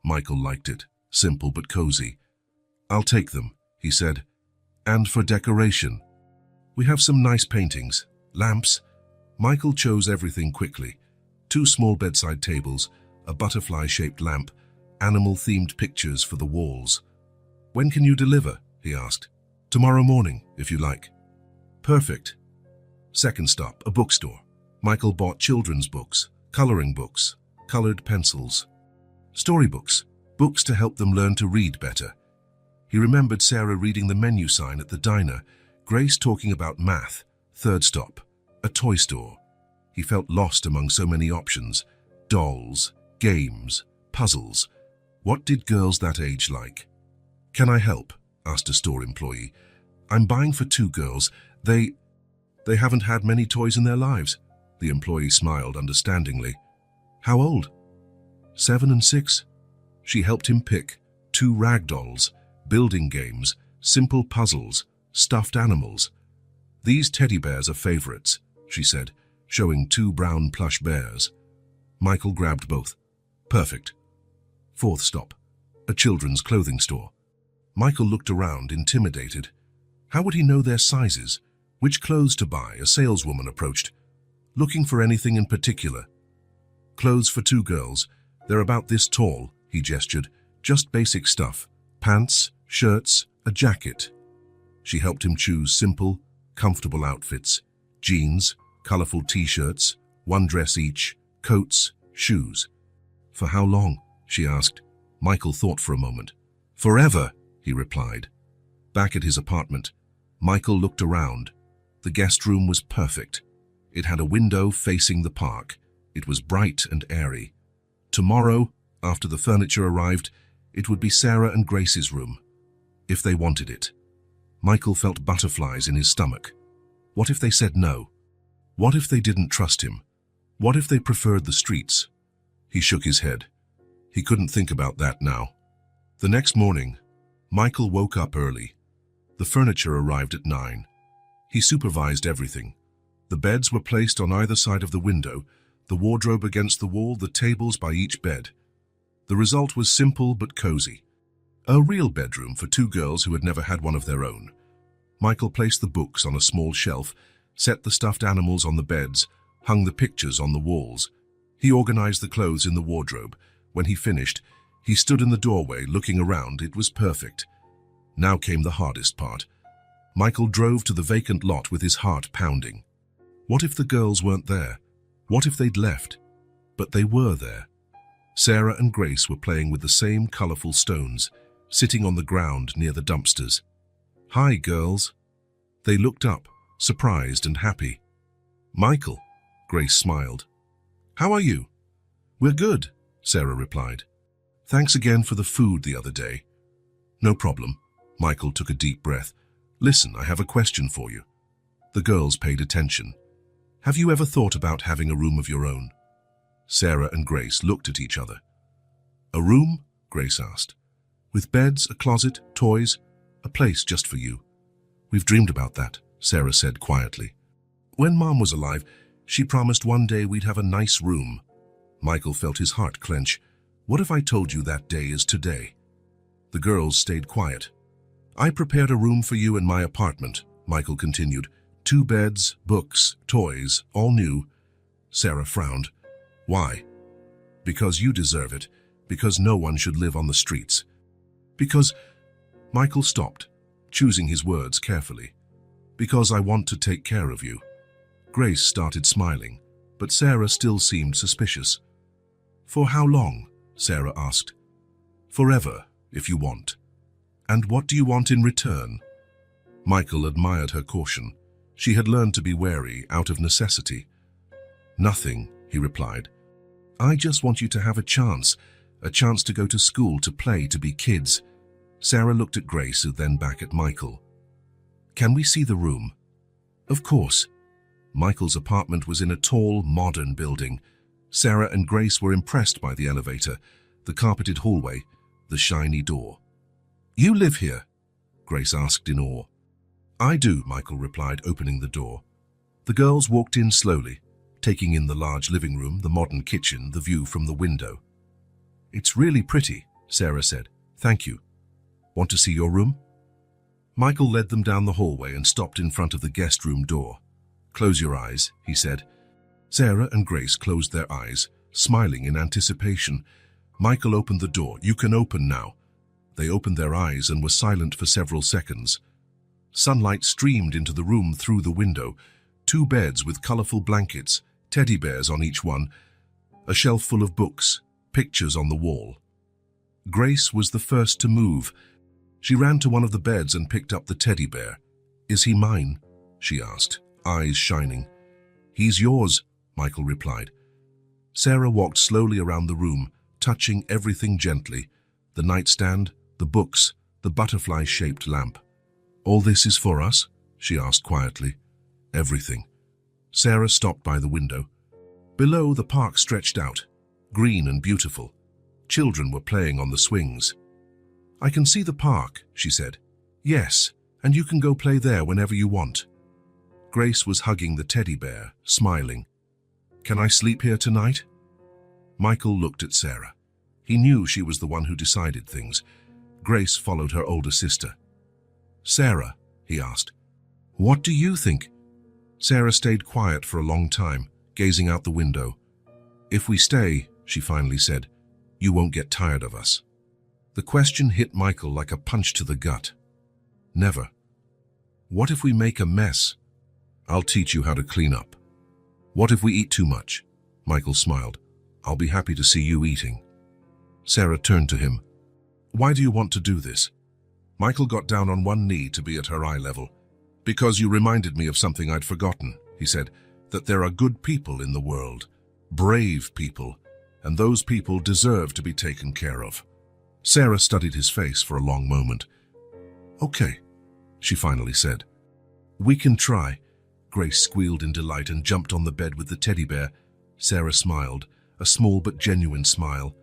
[SPEAKER 1] Michael liked it, simple but cozy. "I'll take them," he said. "And for decoration, we have some nice paintings, lamps." Michael chose everything quickly. 2 small bedside tables, a butterfly-shaped lamp, animal-themed pictures for the walls. "When can you deliver?" he asked. "Tomorrow morning, if you like." "Perfect." Second stop, a bookstore. Michael bought children's books, coloring books, colored pencils, storybooks, books to help them learn to read better. He remembered Sarah reading the menu sign at the diner, Grace talking about math, third stop, a toy store. He felt lost among so many options, dolls, games, puzzles. What did girls that age like? "Can I help?" asked a store employee. "I'm buying for 2 girls. They haven't had many toys in their lives." The employee smiled understandingly. "How old?" 7 and 6. She helped him pick 2 rag dolls, building games, simple puzzles, stuffed animals. "These teddy bears are favorites," she said, showing 2 brown plush bears. Michael grabbed both. "Perfect." Fourth stop, a children's clothing store. Michael looked around, intimidated. How would he know their sizes? Which clothes to buy? A saleswoman approached. "Looking for anything in particular?" "Clothes for 2 girls. They're about this tall," he gestured. "Just basic stuff. Pants, shirts, a jacket." She helped him choose simple, comfortable outfits. Jeans, colorful t-shirts, 1 dress each, coats, shoes. "For how long?" she asked. Michael thought for a moment. "Forever," he replied. Back at his apartment, Michael looked around. The guest room was perfect. It had a window facing the park. It was bright and airy. Tomorrow, after the furniture arrived, it would be Sarah and Grace's room, if they wanted it. Michael felt butterflies in his stomach. What if they said no? What if they didn't trust him? What if they preferred the streets? He shook his head. He couldn't think about that now. The next morning, Michael woke up early. The furniture arrived at 9. He supervised everything. The beds were placed on either side of the window, the wardrobe against the wall, the tables by each bed. The result was simple but cozy. A real bedroom for 2 girls who had never had one of their own. Michael placed the books on a small shelf, set the stuffed animals on the beds, hung the pictures on the walls. He organized the clothes in the wardrobe. When he finished, he stood in the doorway looking around. It was perfect. Now came the hardest part. Michael drove to the vacant lot with his heart pounding. What if the girls weren't there? What if they'd left? But they were there. Sarah and Grace were playing with the same colorful stones, sitting on the ground near the dumpsters. "Hi, girls." They looked up, surprised and happy. "Michael," Grace smiled. "How are you?" "We're good," Sarah replied. "Thanks again for the food the other day." "No problem." Michael took a deep breath. "Listen, I have a question for you." The girls paid attention. "Have you ever thought about having a room of your own?" Sarah and Grace looked at each other. "A room?" Grace asked. "With beds, a closet, toys, a place just for you." "We've dreamed about that," Sarah said quietly. "When Mom was alive, she promised one day we'd have a nice room." Michael felt his heart clench. "What if I told you that day is today?" The girls stayed quiet. "I prepared a room for you in my apartment," Michael continued. 2 beds, books, toys, all new. Sarah frowned. "Why?" "Because you deserve it. Because no one should live on the streets. Because—" Michael stopped, choosing his words carefully. "Because I want to take care of you." Grace started smiling, but Sarah still seemed suspicious. "For how long?" Sarah asked. "Forever, if you want." "And what do you want in return?" Michael admired her caution. She had learned to be wary out of necessity. "Nothing," he replied. "I just want you to have a chance to go to school, to play, to be kids." Sarah looked at Grace and then back at Michael. "Can we see the room?" "Of course." Michael's apartment was in a tall, modern building. Sarah and Grace were impressed by the elevator, the carpeted hallway, the shiny door. "You live here?" Grace asked in awe. "I do," Michael replied, opening the door. The girls walked in slowly, taking in the large living room, the modern kitchen, the view from the window. "It's really pretty," Sarah said. "Thank you. Want to see your room?" Michael led them down the hallway and stopped in front of the guest room door. "Close your eyes," he said. Sarah and Grace closed their eyes, smiling in anticipation. Michael opened the door. "You can open now." They opened their eyes and were silent for several seconds. Sunlight streamed into the room through the window. 2 beds with colorful blankets, teddy bears on each one, a shelf full of books, pictures on the wall. Grace was the first to move. She ran to one of the beds and picked up the teddy bear. "Is he mine?" she asked, eyes shining. "He's yours," Michael replied. Sarah walked slowly around the room, touching everything gently. The nightstand, the books, the butterfly-shaped lamp. "All this is for us?" she asked quietly. "Everything." Sarah stopped by the window. Below, the park stretched out, green and beautiful. Children were playing on the swings. "I can see the park," she said. "Yes, and you can go play there whenever you want." Grace was hugging the teddy bear, smiling. "Can I sleep here tonight?" Michael looked at Sarah. He knew she was the one who decided things. Grace followed her older sister. "Sarah," he asked, "what do you think?" Sarah stayed quiet for a long time, gazing out the window. "If we stay," she finally said, "you won't get tired of us." The question hit Michael like a punch to the gut. "Never." "What if we make a mess?" "I'll teach you how to clean up." "What if we eat too much?" Michael smiled. "I'll be happy to see you eating." Sarah turned to him. "Why do you want to do this?" Michael got down on one knee to be at her eye level. "Because you reminded me of something I'd forgotten," he said, "that there are good people in the world, brave people, and those people deserve to be taken care of." Sarah studied his face for a long moment. "Okay," she finally said. "We can try." Grace squealed in delight and jumped on the bed with the teddy bear. Sarah smiled, a small but genuine smile.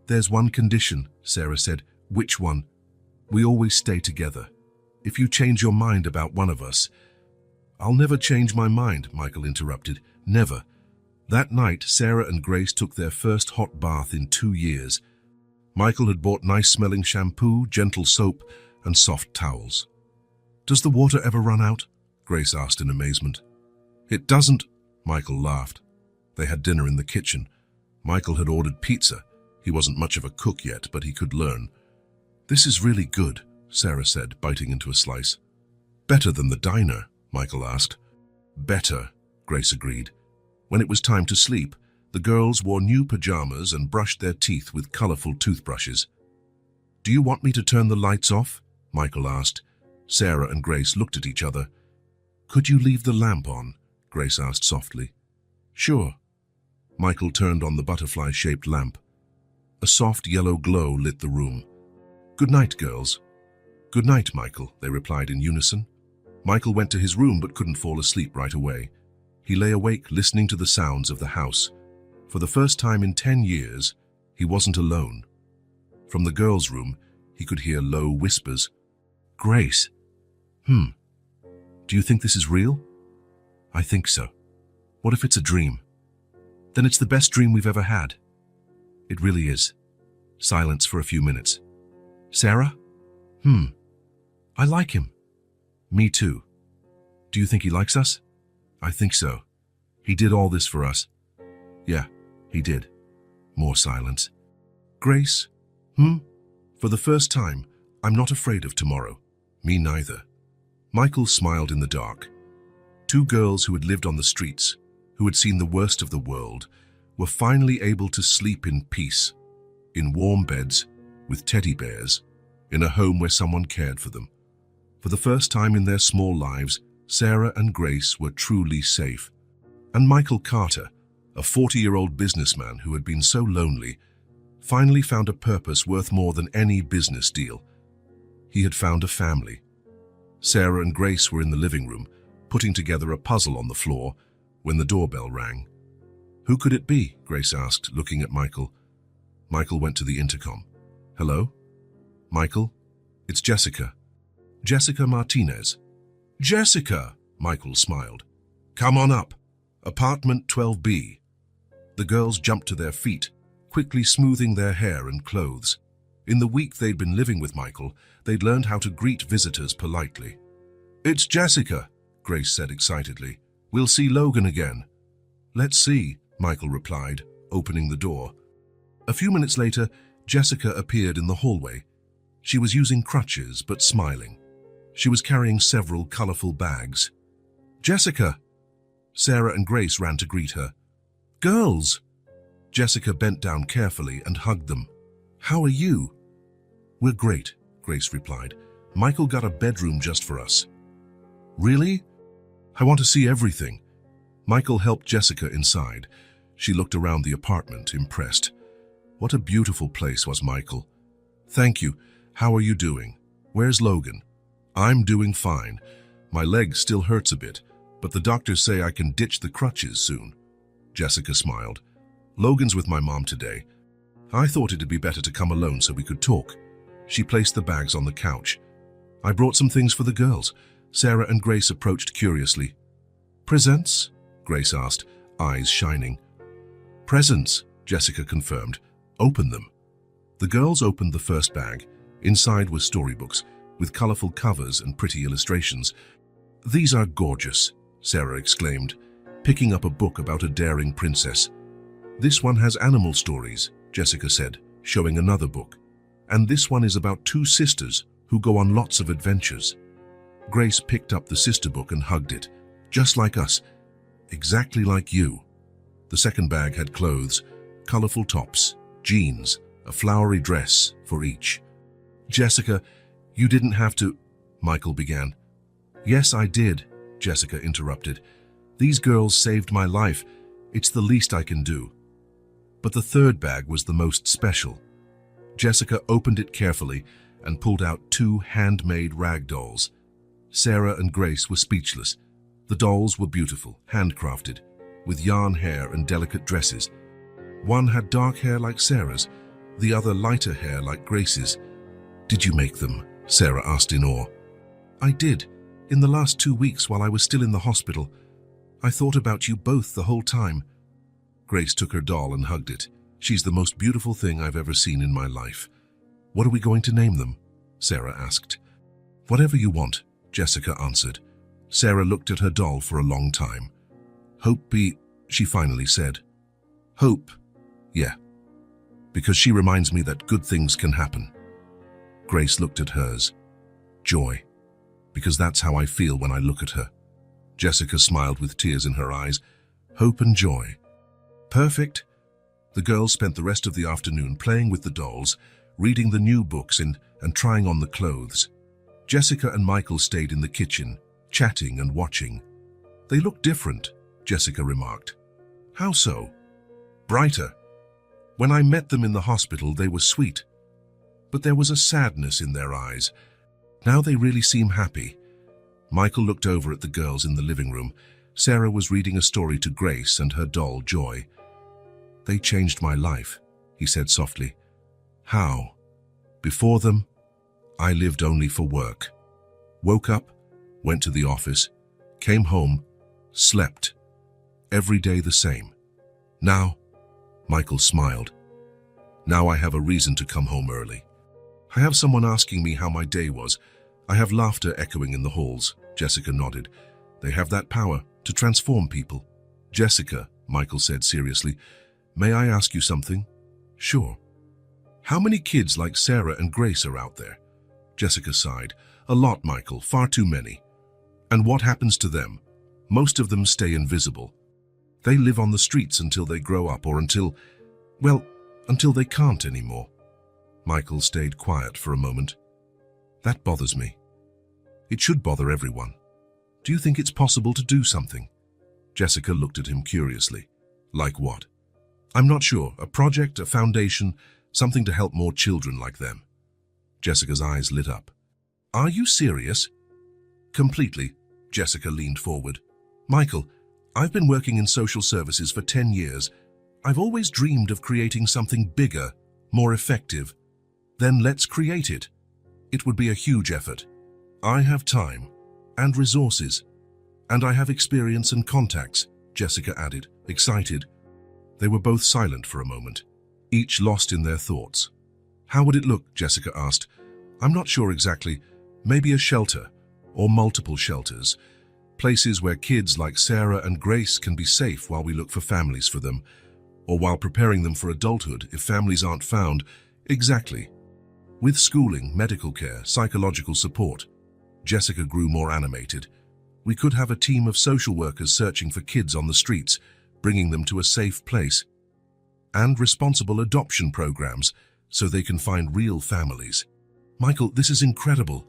[SPEAKER 1] "There's one condition," Sarah said. "Which one?" "We always stay together. If you change your mind about one of us—" "I'll never change my mind," Michael interrupted. "Never." That night, Sarah and Grace took their first hot bath in 2 years. Michael had bought nice-smelling shampoo, gentle soap, and soft towels. "Does the water ever run out?" Grace asked in amazement. "It doesn't," Michael laughed. They had dinner in the kitchen. Michael had ordered pizza. He wasn't much of a cook yet, but he could learn. "This is really good," Sarah said, biting into a slice. "Better than the diner?" Michael asked. "Better," Grace agreed. When it was time to sleep, the girls wore new pajamas and brushed their teeth with colorful toothbrushes. "Do you want me to turn the lights off?" Michael asked. Sarah and Grace looked at each other. "Could you leave the lamp on?" Grace asked softly. "Sure." Michael turned on the butterfly-shaped lamp. A soft yellow glow lit the room. "Good night, girls." "Good night, Michael," they replied in unison. Michael went to his room but couldn't fall asleep right away. He lay awake listening to the sounds of the house. For the first time in 10 years, he wasn't alone. From the girls' room, he could hear low whispers. "Grace. Do you think this is real?" "I think so." "What if it's a dream?" "Then it's the best dream we've ever had." "It really is." Silence for a few minutes. "Sarah?" "I like him." "Me too." "Do you think he likes us?" "I think so. He did all this for us." "Yeah, he did." More silence. "Grace? For the first time, I'm not afraid of tomorrow." "Me neither." Michael smiled in the dark. 2 girls who had lived on the streets, who had seen the worst of the world, were finally able to sleep in peace, in warm beds, with teddy bears, in a home where someone cared for them. For the first time in their small lives, Sarah and Grace were truly safe. And Michael Carter, a 40-year-old businessman who had been so lonely, finally found a purpose worth more than any business deal. He had found a family. Sarah and Grace were in the living room, putting together a puzzle on the floor, when the doorbell rang. "Who could it be?" Grace asked, looking at Michael. Michael went to the intercom. "Hello? Michael? It's Jessica." "Jessica Martinez." "Jessica!" Michael smiled. "Come on up. Apartment 12B." The girls jumped to their feet, quickly smoothing their hair and clothes. In the week they'd been living with Michael, they'd learned how to greet visitors politely. "It's Jessica," Grace said excitedly. "We'll see Logan again." "Let's see," Michael replied, opening the door. A few minutes later, Jessica appeared in the hallway. She was using crutches but smiling. She was carrying several colorful bags. "Jessica!" Sarah and Grace ran to greet her. "Girls!" Jessica bent down carefully and hugged them. "How are you?" "We're great," Grace replied. Michael got a bedroom just for us. Really? I want to see everything. Michael helped Jessica inside. She looked around the apartment, impressed. What a beautiful place was Michael. Thank you. How are you doing? Where's Logan? I'm doing fine. My leg still hurts a bit, but the doctors say I can ditch the crutches soon. Jessica smiled. Logan's with my mom today. I thought it'd be better to come alone so we could talk. She placed the bags on the couch. I brought some things for the girls. Sarah and Grace approached curiously. Presents? Grace asked, eyes shining. Presents, Jessica confirmed. Open them. The girls opened the first bag. Inside were storybooks, with colorful covers and pretty illustrations. These are gorgeous, Sarah exclaimed, picking up a book about a daring princess. This one has animal stories, Jessica said, showing another book. And this one is about two sisters who go on lots of adventures. Grace picked up the sister book and hugged it. Just like us. Exactly like you. The second bag had clothes, colorful tops, jeans, a flowery dress for each. Jessica, you didn't have to, Michael began. Yes, I did, Jessica interrupted. These girls saved my life. It's the least I can do. But the third bag was the most special. Jessica opened it carefully and pulled out two handmade rag dolls. Sarah and Grace were speechless. The dolls were beautiful, handcrafted, with yarn hair and delicate dresses. One had dark hair like Sarah's, the other lighter hair like Grace's. Did you make them? Sarah asked in awe. I did. In the last 2 weeks while I was still in the hospital. I thought about you both the whole time. Grace took her doll and hugged it. She's the most beautiful thing I've ever seen in my life. What are we going to name them? Sarah asked. Whatever you want, Jessica answered. Sarah looked at her doll for a long time. Hope she finally said. Hope, yeah, because she reminds me that good things can happen. Grace looked at hers. Joy, because that's how I feel when I look at her. Jessica smiled with tears in her eyes. Hope and joy. Perfect. The girls spent the rest of the afternoon playing with the dolls, reading the new books and trying on the clothes. Jessica and Michael stayed in the kitchen, chatting and watching. They look different, Jessica remarked. How so? Brighter. When I met them in the hospital, they were sweet. But there was a sadness in their eyes. Now they really seem happy. Michael looked over at the girls in the living room. Sarah was reading a story to Grace and her doll, Joy. They changed my life, he said softly. How? Before them, I lived only for work. Woke up, went to the office, came home, slept. Every day the same. Now, Michael smiled. Now I have a reason to come home early. I have someone asking me how my day was. I have laughter echoing in the halls. Jessica nodded. They have that power to transform people. Jessica, Michael said seriously, may I ask you something? Sure. How many kids like Sarah and Grace are out there? Jessica sighed. A lot, Michael, far too many. And what happens to them? Most of them stay invisible. They live on the streets until they grow up or until they can't anymore. Michael stayed quiet for a moment. That bothers me. It should bother everyone. Do you think it's possible to do something? Jessica looked at him curiously. Like what? I'm not sure. A project, a foundation, something to help more children like them. Jessica's eyes lit up. Are you serious? Completely. Jessica leaned forward. Michael, I've been working in social services for 10 years. I've always dreamed of creating something bigger, more effective. Then let's create it. It would be a huge effort. I have time and resources, and I have experience and contacts, Jessica added, excited. They were both silent for a moment, each lost in their thoughts. How would it look? Jessica asked. I'm not sure exactly. Maybe a shelter, or multiple shelters. Places where kids like Sarah and Grace can be safe while we look for families for them, or while preparing them for adulthood if families aren't found. Exactly. With schooling, medical care, psychological support. Jessica grew more animated. We could have a team of social workers searching for kids on the streets, bringing them to a safe place. And responsible adoption programs so they can find real families. Michael, this is incredible.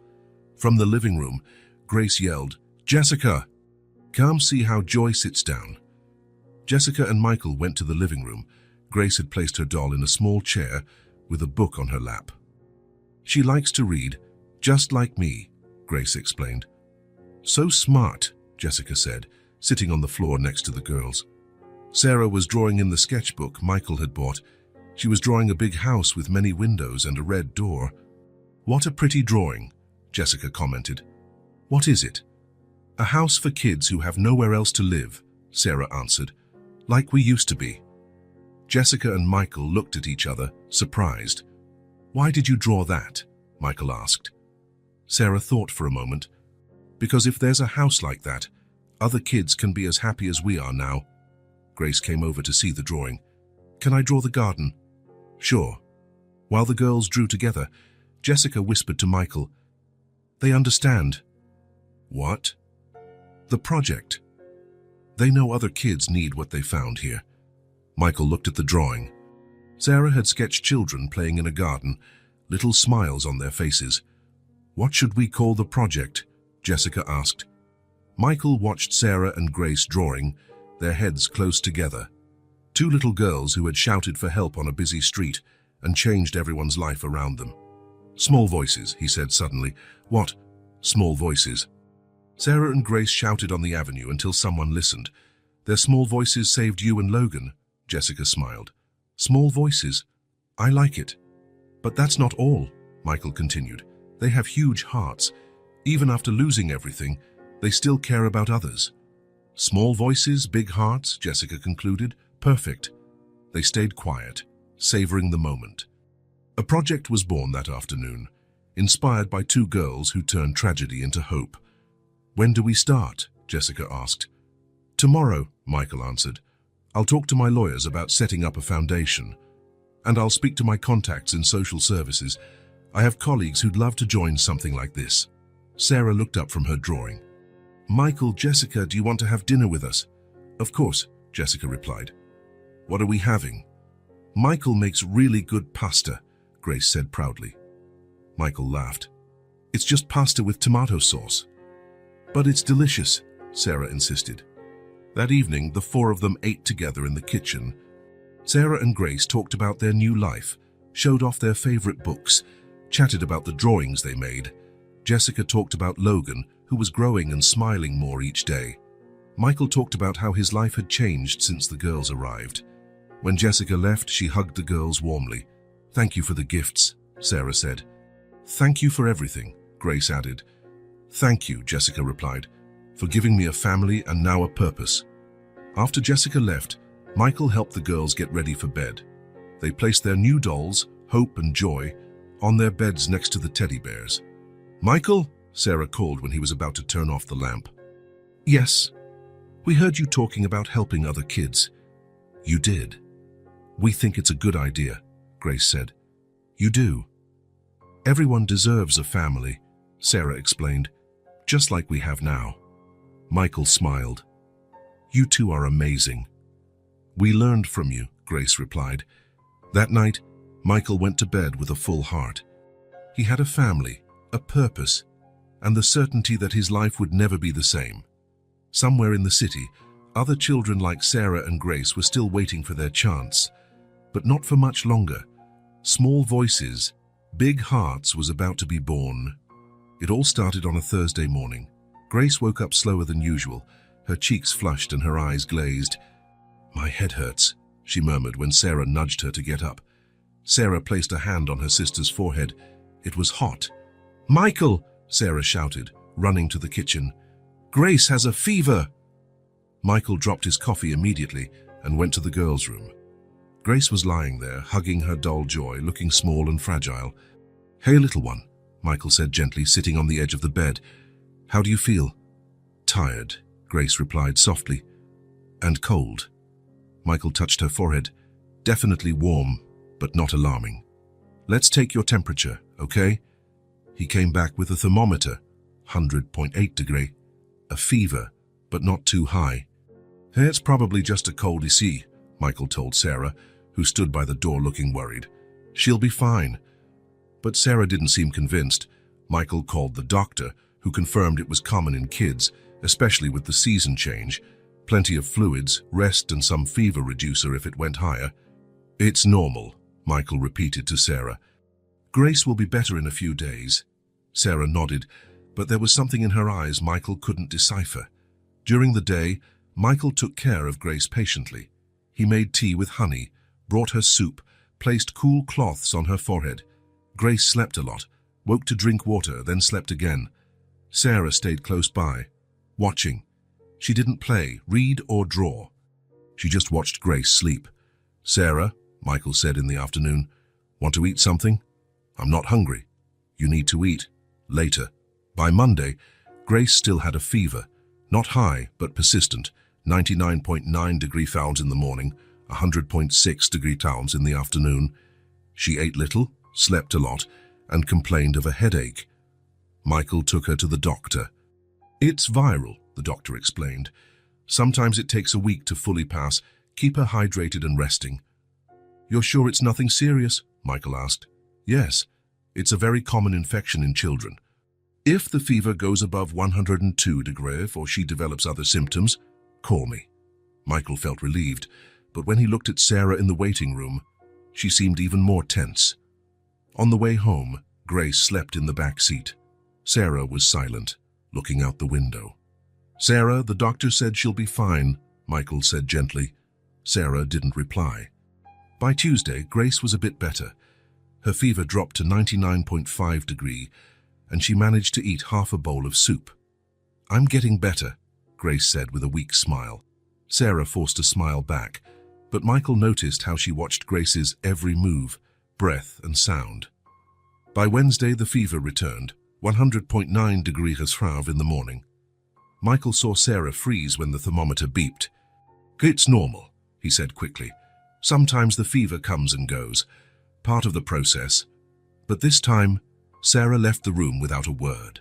[SPEAKER 1] From the living room, Grace yelled, Jessica! Come see how Joy sits down. Jessica and Michael went to the living room. Grace had placed her doll in a small chair with a book on her lap. She likes to read, just like me, Grace explained. So smart, Jessica said, sitting on the floor next to the girls. Sarah was drawing in the sketchbook Michael had bought. She was drawing a big house with many windows and a red door. What a pretty drawing, Jessica commented. What is it? A house for kids who have nowhere else to live, Sarah answered, like we used to be. Jessica and Michael looked at each other, surprised. Why did you draw that? Michael asked. Sarah thought for a moment. Because if there's a house like that, other kids can be as happy as we are now. Grace came over to see the drawing. Can I draw the garden? Sure. While the girls drew together, Jessica whispered to Michael, They understand. What? The project. They know other kids need what they found here. Michael looked at the drawing. Sarah had sketched children playing in a garden, little smiles on their faces. What should we call the project? Jessica asked. Michael watched Sarah and Grace drawing, their heads close together. Two little girls who had shouted for help on a busy street and changed everyone's life around them. Small voices, he said suddenly. What? Small voices. Sarah and Grace shouted on the avenue until someone listened. Their small voices saved you and Logan, Jessica smiled. Small voices. I like it. But that's not all, Michael continued. They have huge hearts. Even after losing everything, they still care about others. Small voices, big hearts, Jessica concluded. Perfect. They stayed quiet, savoring the moment. A project was born that afternoon, inspired by two girls who turned tragedy into hope. When do we start? Jessica asked. Tomorrow, Michael answered. I'll talk to my lawyers about setting up a foundation. And I'll speak to my contacts in social services. I have colleagues who'd love to join something like this. Sarah looked up from her drawing. Michael, Jessica, do you want to have dinner with us? Of course, Jessica replied. What are we having? Michael makes really good pasta, Grace said proudly. Michael laughed. It's just pasta with tomato sauce. But it's delicious, Sarah insisted. That evening, the four of them ate together in the kitchen. Sarah and Grace talked about their new life, showed off their favorite books, chatted about the drawings they made. Jessica talked about Logan, who was growing and smiling more each day. Michael talked about how his life had changed since the girls arrived. When Jessica left, she hugged the girls warmly. Thank you for the gifts, Sarah said. Thank you for everything, Grace added. Thank you, Jessica replied, for giving me a family and now a purpose. After Jessica left, Michael helped the girls get ready for bed. They placed their new dolls, Hope and Joy, on their beds next to the teddy bears. Michael? Sarah called when he was about to turn off the lamp. Yes. We heard you talking about helping other kids. You did. We think it's a good idea, Grace said. You do. Everyone deserves a family, Sarah explained, just like we have now. Michael smiled. You two are amazing. We learned from you, Grace replied. That night, Michael went to bed with a full heart. He had a family, a purpose, and the certainty that his life would never be the same. Somewhere in the city, other children like Sarah and Grace were still waiting for their chance, but not for much longer. Small Voices, Big Hearts was about to be born. It all started on a Thursday morning. Grace woke up slower than usual, her cheeks flushed and her eyes glazed. My head hurts, she murmured when Sarah nudged her to get up. Sarah placed a hand on her sister's forehead. It was hot. Michael! Sarah shouted, running to the kitchen. Grace has a fever! Michael dropped his coffee immediately and went to the girls' room. Grace was lying there, hugging her doll Joy, looking small and fragile. Hey, little one, Michael said gently, sitting on the edge of the bed. How do you feel? Tired, Grace replied softly. And cold. Michael touched her forehead. Definitely warm, but not alarming. Let's take your temperature, okay? He came back with a thermometer, 100.8 degree. A fever, but not too high. Hey, it's probably just a cold ici, Michael told Sarah, who stood by the door looking worried. She'll be fine. But Sarah didn't seem convinced. Michael called the doctor, who confirmed it was common in kids, especially with the season change. Plenty of fluids, rest and some fever reducer if it went higher. "It's normal," Michael repeated to Sarah. "Grace will be better in a few days." Sarah nodded, but there was something in her eyes Michael couldn't decipher. During the day, Michael took care of Grace patiently. He made tea with honey, brought her soup, placed cool cloths on her forehead. Grace slept a lot, woke to drink water, then slept again. Sarah stayed close by, watching. She didn't play, read or draw. She just watched Grace sleep. "Sarah," Michael said in the afternoon, "want to eat something?" "I'm not hungry." "You need to eat. Later." By Monday, Grace still had a fever. Not high, but persistent. 99.9 degree Fahrenheit in the morning, 100.6 degree Fahrenheit in the afternoon. She ate little, slept a lot, and complained of a headache. Michael took her to the doctor. "It's viral," the doctor explained. "Sometimes it takes a week to fully pass. Keep her hydrated and resting." "You're sure it's nothing serious?" Michael asked. "Yes, it's a very common infection in children. If the fever goes above 102 degrees or she develops other symptoms, call me." Michael felt relieved, but when he looked at Sarah in the waiting room, she seemed even more tense. On the way home, Grace slept in the back seat. Sarah was silent, looking out the window. "Sarah, the doctor said she'll be fine," Michael said gently. Sarah didn't reply. By Tuesday, Grace was a bit better. Her fever dropped to 99.5 degrees, and she managed to eat half a bowl of soup. "I'm getting better," Grace said with a weak smile. Sarah forced a smile back, but Michael noticed how she watched Grace's every move, breath and sound. By Wednesday, the fever returned, 100.9 degrees Fahrenheit in the morning. Michael saw Sarah freeze when the thermometer beeped. "It's normal," he said quickly. "Sometimes the fever comes and goes, part of the process." But this time, Sarah left the room without a word.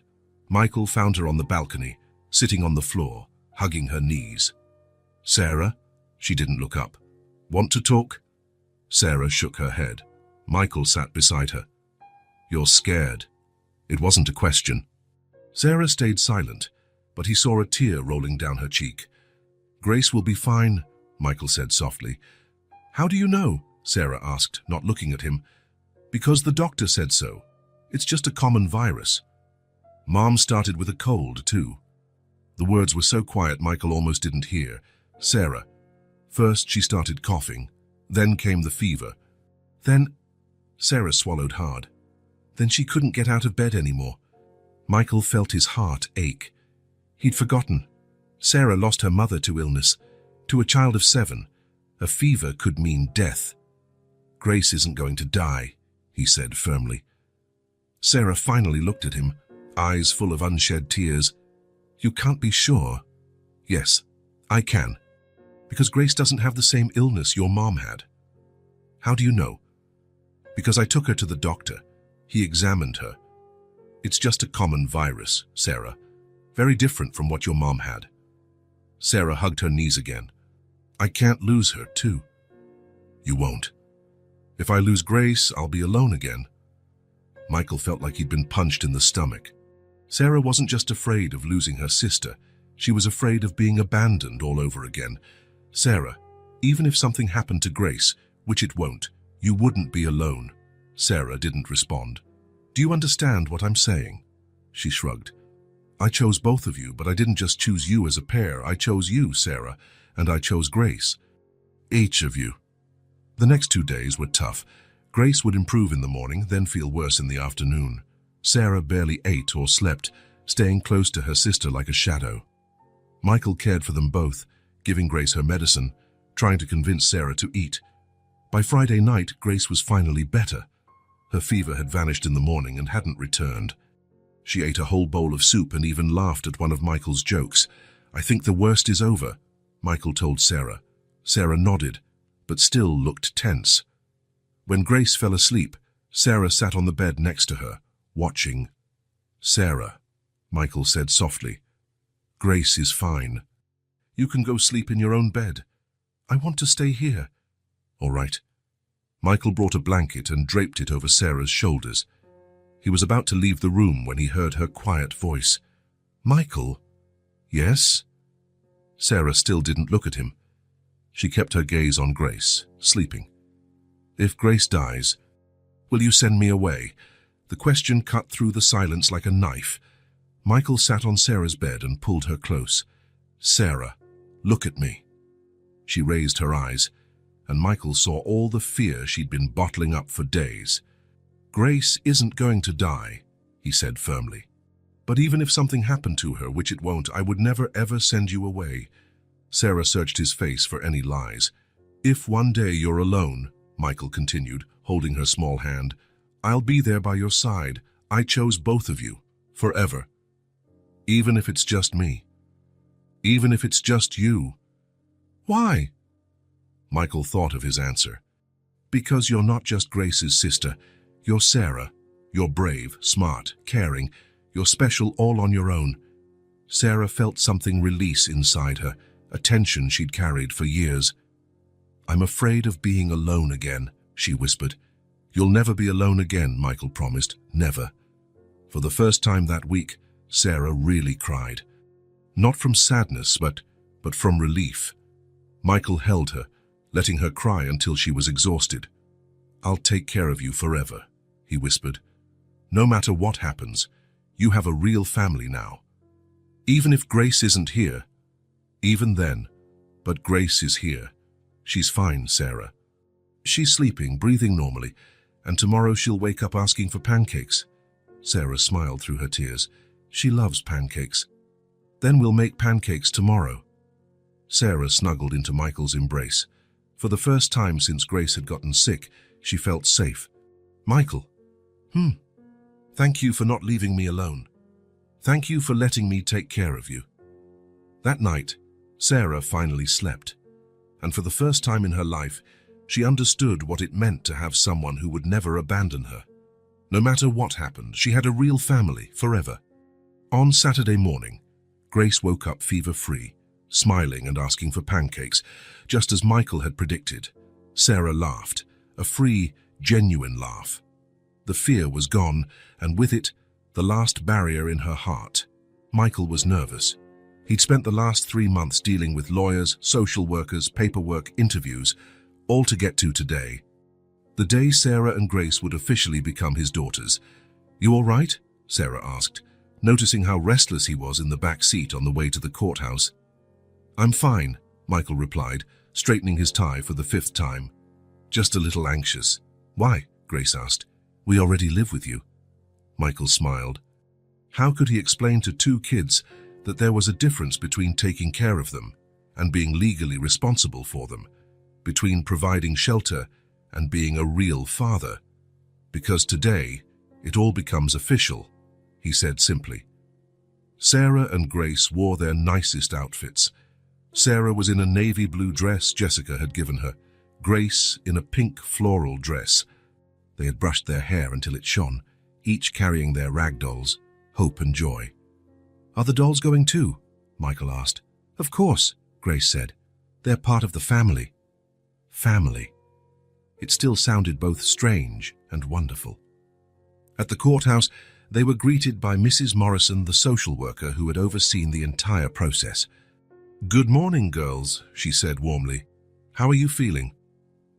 [SPEAKER 1] Michael found her on the balcony, sitting on the floor, hugging her knees. "Sarah?" She didn't look up. "Want to talk?" Sarah shook her head. Michael sat beside her. "You're scared." It wasn't a question. Sarah stayed silent, but he saw a tear rolling down her cheek. "Grace will be fine," Michael said softly. "How do you know?" Sarah asked, not looking at him. "Because the doctor said so. It's just a common virus. Mom started with a cold, too." The words were so quiet Michael almost didn't hear. "Sarah." First she started coughing, then came the fever. Then Sarah swallowed hard. Then she couldn't get out of bed anymore. Michael felt his heart ache. He'd forgotten. Sarah lost her mother to illness. To a child of 7, a fever could mean death. "Grace isn't going to die," he said firmly. Sarah finally looked at him, eyes full of unshed tears. "You can't be sure." "Yes, I can. Because Grace doesn't have the same illness your mom had." "How do you know?" "Because I took her to the doctor. He examined her. It's just a common virus, Sarah. Very different from what your mom had." Sarah hugged her knees again. "I can't lose her, too." "You won't. If I lose Grace, I'll be alone again." Michael felt like he'd been punched in the stomach. Sarah wasn't just afraid of losing her sister. She was afraid of being abandoned all over again. "Sarah, even if something happened to Grace, which it won't, you wouldn't be alone." Sarah didn't respond. "Do you understand what I'm saying?" She shrugged. "I chose both of you, but I didn't just choose you as a pair. I chose you, Sarah, and I chose Grace. Each of you." The next 2 days were tough. Grace would improve in the morning, then feel worse in the afternoon. Sarah barely ate or slept, staying close to her sister like a shadow. Michael cared for them both, giving Grace her medicine, trying to convince Sarah to eat. By Friday night, Grace was finally better. Her fever had vanished in the morning and hadn't returned. She ate a whole bowl of soup and even laughed at one of Michael's jokes. "I think the worst is over," Michael told Sarah. Sarah nodded, but still looked tense. When Grace fell asleep, Sarah sat on the bed next to her, watching. "Sarah," Michael said softly, "Grace is fine. You can go sleep in your own bed. I want to stay here." "All right." Michael brought a blanket and draped it over Sarah's shoulders. He was about to leave the room when he heard her quiet voice. "Michael?" "Yes?" Sarah still didn't look at him. She kept her gaze on Grace, sleeping. "If Grace dies, will you send me away?" The question cut through the silence like a knife. Michael sat on Sarah's bed and pulled her close. "Sarah, look at me." She raised her eyes, and Michael saw all the fear she'd been bottling up for days. "Grace isn't going to die," he said firmly. "But even if something happened to her, which it won't, I would never ever send you away." Sarah searched his face for any lies. "If one day you're alone," Michael continued, holding her small hand, "I'll be there by your side. I chose both of you, forever. Even if it's just me. Even if it's just you." "Why?" Michael thought of his answer. "Because you're not just Grace's sister. You're Sarah. You're brave, smart, caring. You're special all on your own." Sarah felt something release inside her, a tension she'd carried for years. "I'm afraid of being alone again," she whispered. "You'll never be alone again," Michael promised. "Never." For the first time that week, Sarah really cried. Not from sadness, but from relief. Michael held her, letting her cry until she was exhausted. "I'll take care of you forever," he whispered. "No matter what happens, you have a real family now. Even if Grace isn't here, even then, but Grace is here. She's fine, Sarah. She's sleeping, breathing normally, and tomorrow she'll wake up asking for pancakes." Sarah smiled through her tears. "She loves pancakes. Then we'll make pancakes tomorrow." Sarah snuggled into Michael's embrace. For the first time since Grace had gotten sick, she felt safe. "Michael, thank you for not leaving me alone. Thank you for letting me take care of you." That night, Sarah finally slept. And for the first time in her life, she understood what it meant to have someone who would never abandon her. No matter what happened, she had a real family forever. On Saturday morning, Grace woke up fever-free, smiling and asking for pancakes, just as Michael had predicted. Sarah laughed, a free, genuine laugh. The fear was gone, and with it, the last barrier in her heart. Michael was nervous. He'd spent the last 3 months dealing with lawyers, social workers, paperwork, interviews, all to get to today. The day Sarah and Grace would officially become his daughters. "You all right?" Sarah asked, noticing how restless he was in the back seat on the way to the courthouse. "I'm fine," Michael replied, straightening his tie for the 5th time. "Just a little anxious." "Why?" Grace asked. "We already live with you." Michael smiled. How could he explain to 2 kids that there was a difference between taking care of them and being legally responsible for them, between providing shelter and being a real father? "Because today, it all becomes official," he said simply. Sarah and Grace wore their nicest outfits. Sarah was in a navy blue dress Jessica had given her, Grace in a pink floral dress. They had brushed their hair until it shone, each carrying their rag dolls, Hope and Joy. "Are the dolls going too?" Michael asked. "Of course," Grace said. "They're part of the family." Family. It still sounded both strange and wonderful. At the courthouse, they were greeted by Mrs. Morrison, the social worker who had overseen the entire process. "Good morning, girls," she said warmly. "How are you feeling?"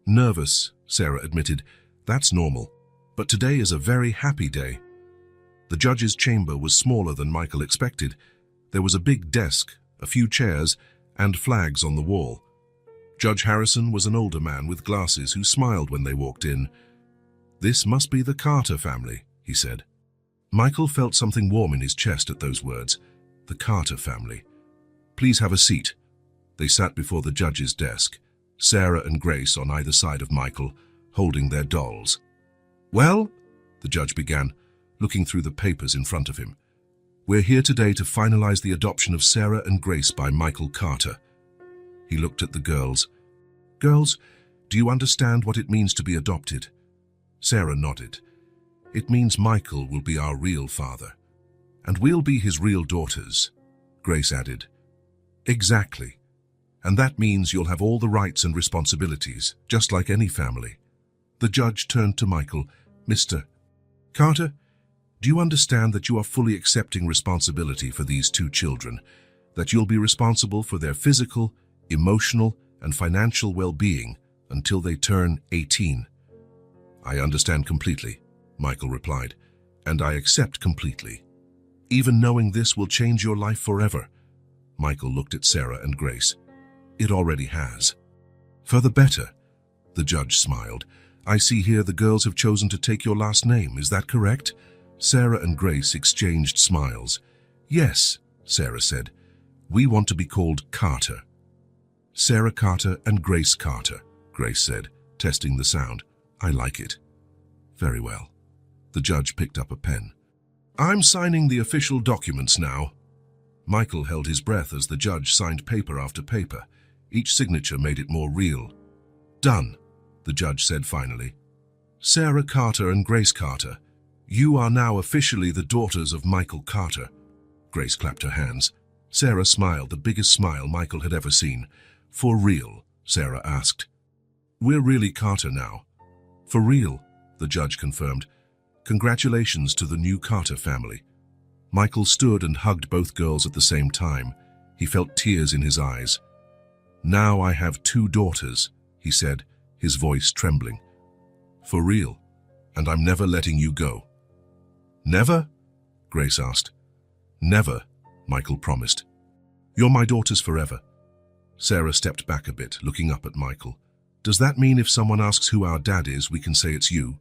[SPEAKER 1] "Nervous," Sarah admitted. "That's normal. But today is a very happy day." The judge's chamber was smaller than Michael expected. There was a big desk, a few chairs, and flags on the wall. Judge Harrison was an older man with glasses who smiled when they walked in. "This must be the Carter family," he said. Michael felt something warm in his chest at those words. The Carter family. "Please have a seat." They sat before the judge's desk, Sarah and Grace on either side of Michael, holding their dolls. "Well," the judge began, looking through the papers in front of him, "we're here today to finalize the adoption of Sarah and Grace by Michael Carter." He looked at the girls. "Girls, do you understand what it means to be adopted?" Sarah nodded. "It means Michael will be our real father, and we'll be his real daughters," Grace added. "Exactly. And that means you'll have all the rights and responsibilities, just like any family." The judge turned to Michael. "Mr. Carter, Do you understand that you are fully accepting responsibility for these two children? That you'll be responsible for their physical, emotional, and financial well-being until they turn 18? I understand completely, Michael replied, and I accept completely. Even knowing this will change your life forever. Michael looked at Sarah and Grace. It already has. For the better, the judge smiled. I see here the girls have chosen to take your last name, is that correct? Sarah and Grace exchanged smiles. Yes, Sarah said. We want to be called Carter. Sarah Carter and Grace Carter, Grace said, testing the sound. I like it. Very well. The judge picked up a pen. I'm signing the official documents now. Michael held his breath as the judge signed paper after paper. Each signature made it more real. Done, the judge said finally. Sarah Carter and Grace Carter, you are now officially the daughters of Michael Carter. Grace clapped her hands. Sarah smiled, the biggest smile Michael had ever seen. For real? Sarah asked. We're really Carter now. For real, the judge confirmed. Congratulations to the new Carter family. Michael stood and hugged both girls at the same time. He felt tears in his eyes. Now I have two daughters, he said, his voice trembling. For real, and I'm never letting you go. Never? Grace asked. Never, Michael promised. You're my daughters forever. Sarah stepped back a bit, looking up at Michael. Does that mean if someone asks who our dad is, we can say it's you?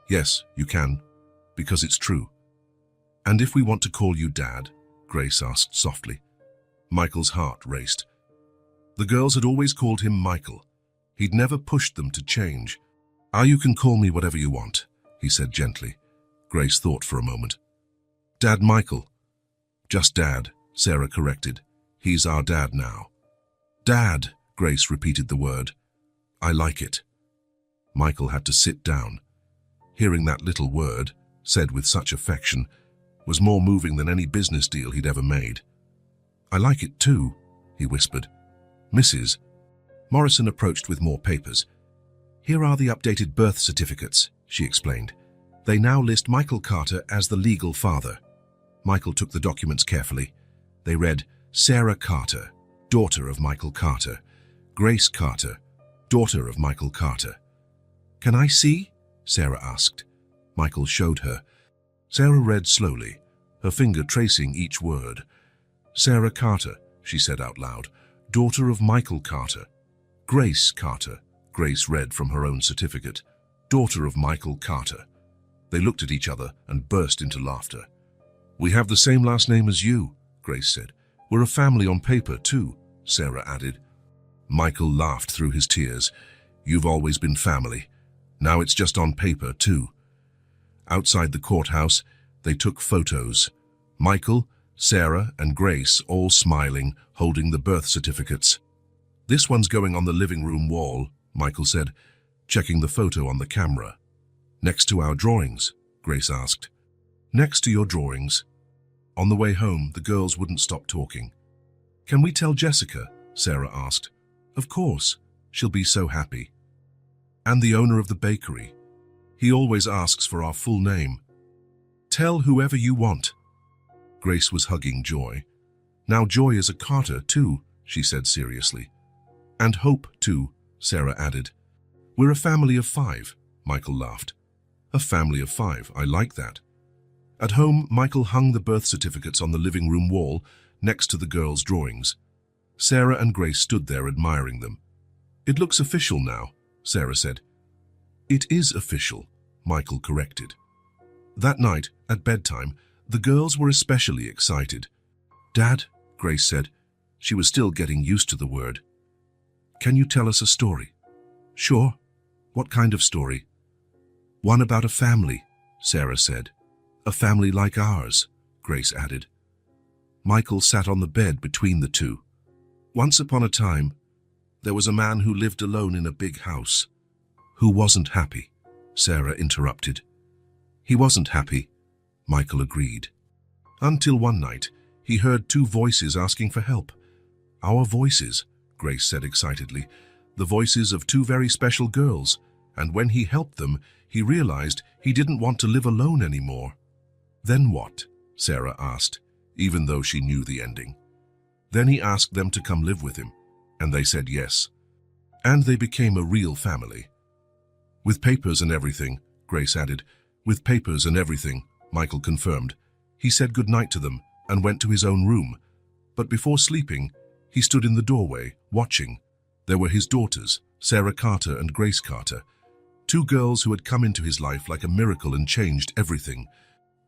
[SPEAKER 1] Yes, you can, because it's true. And if we want to call you Dad? Grace asked softly. Michael's heart raced. The girls had always called him Michael. He'd never pushed them to change. You can call me whatever you want, he said gently. Grace thought for a moment. Dad Michael. Just Dad, Sarah corrected. He's our dad now. Dad, Grace repeated the word. I like it. Michael had to sit down. Hearing that little word, said with such affection, was more moving than any business deal he'd ever made. I like it too, he whispered. Mrs. Morrison approached with more papers. Here are the updated birth certificates, she explained. They now list Michael Carter as the legal father. Michael took the documents carefully. They read, Sarah Carter, daughter of Michael Carter. Grace Carter, daughter of Michael Carter. Can I see? Sarah asked. Michael showed her. Sarah read slowly, her finger tracing each word. Sarah Carter, she said out loud, daughter of Michael Carter. Grace Carter, Grace read from her own certificate, daughter of Michael Carter. They looked at each other and burst into laughter. We have the same last name as you, Grace said. We're a family on paper too, Sarah added. Michael laughed through his tears. You've always been family. Now it's just on paper too. Outside the courthouse, they took photos. Michael, Sarah, and Grace all smiling, holding the birth certificates. This one's going on the living room wall, Michael said, checking the photo on the camera. Next to our drawings, Grace asked. Next to your drawings. On the way home, the girls wouldn't stop talking. Can we tell Jessica? Sarah asked. Of course. She'll be so happy. And the owner of the bakery. He always asks for our full name. Tell whoever you want. Grace was hugging Joy. Now Joy is a Carter too, she said seriously. And Hope too, Sarah added. We're a family of 5, Michael laughed. A family of 5, I like that. At home, Michael hung the birth certificates on the living room wall next to the girls' drawings. Sarah and Grace stood there admiring them. It looks official now, Sarah said. It is official, Michael corrected. That night, at bedtime, the girls were especially excited. Dad, Grace said. She was still getting used to the word. Can you tell us a story? Sure. What kind of story? One about a family, Sarah said. A family like ours, Grace added. Michael sat on the bed between the two. Once upon a time, there was a man who lived alone in a big house. Who wasn't happy, Sarah interrupted. He wasn't happy, Michael agreed. Until one night, he heard 2 voices asking for help. Our voices, Grace said excitedly, the voices of 2 very special girls, and when he helped them, he realized he didn't want to live alone anymore. Then what? Sarah asked, even though she knew the ending. Then he asked them to come live with him, and they said yes. And they became a real family. With papers and everything, Grace added. With papers and everything, Michael confirmed. He said goodnight to them and went to his own room. But before sleeping, he stood in the doorway, watching. There were his daughters, Sarah Carter and Grace Carter, two girls who had come into his life like a miracle and changed everything.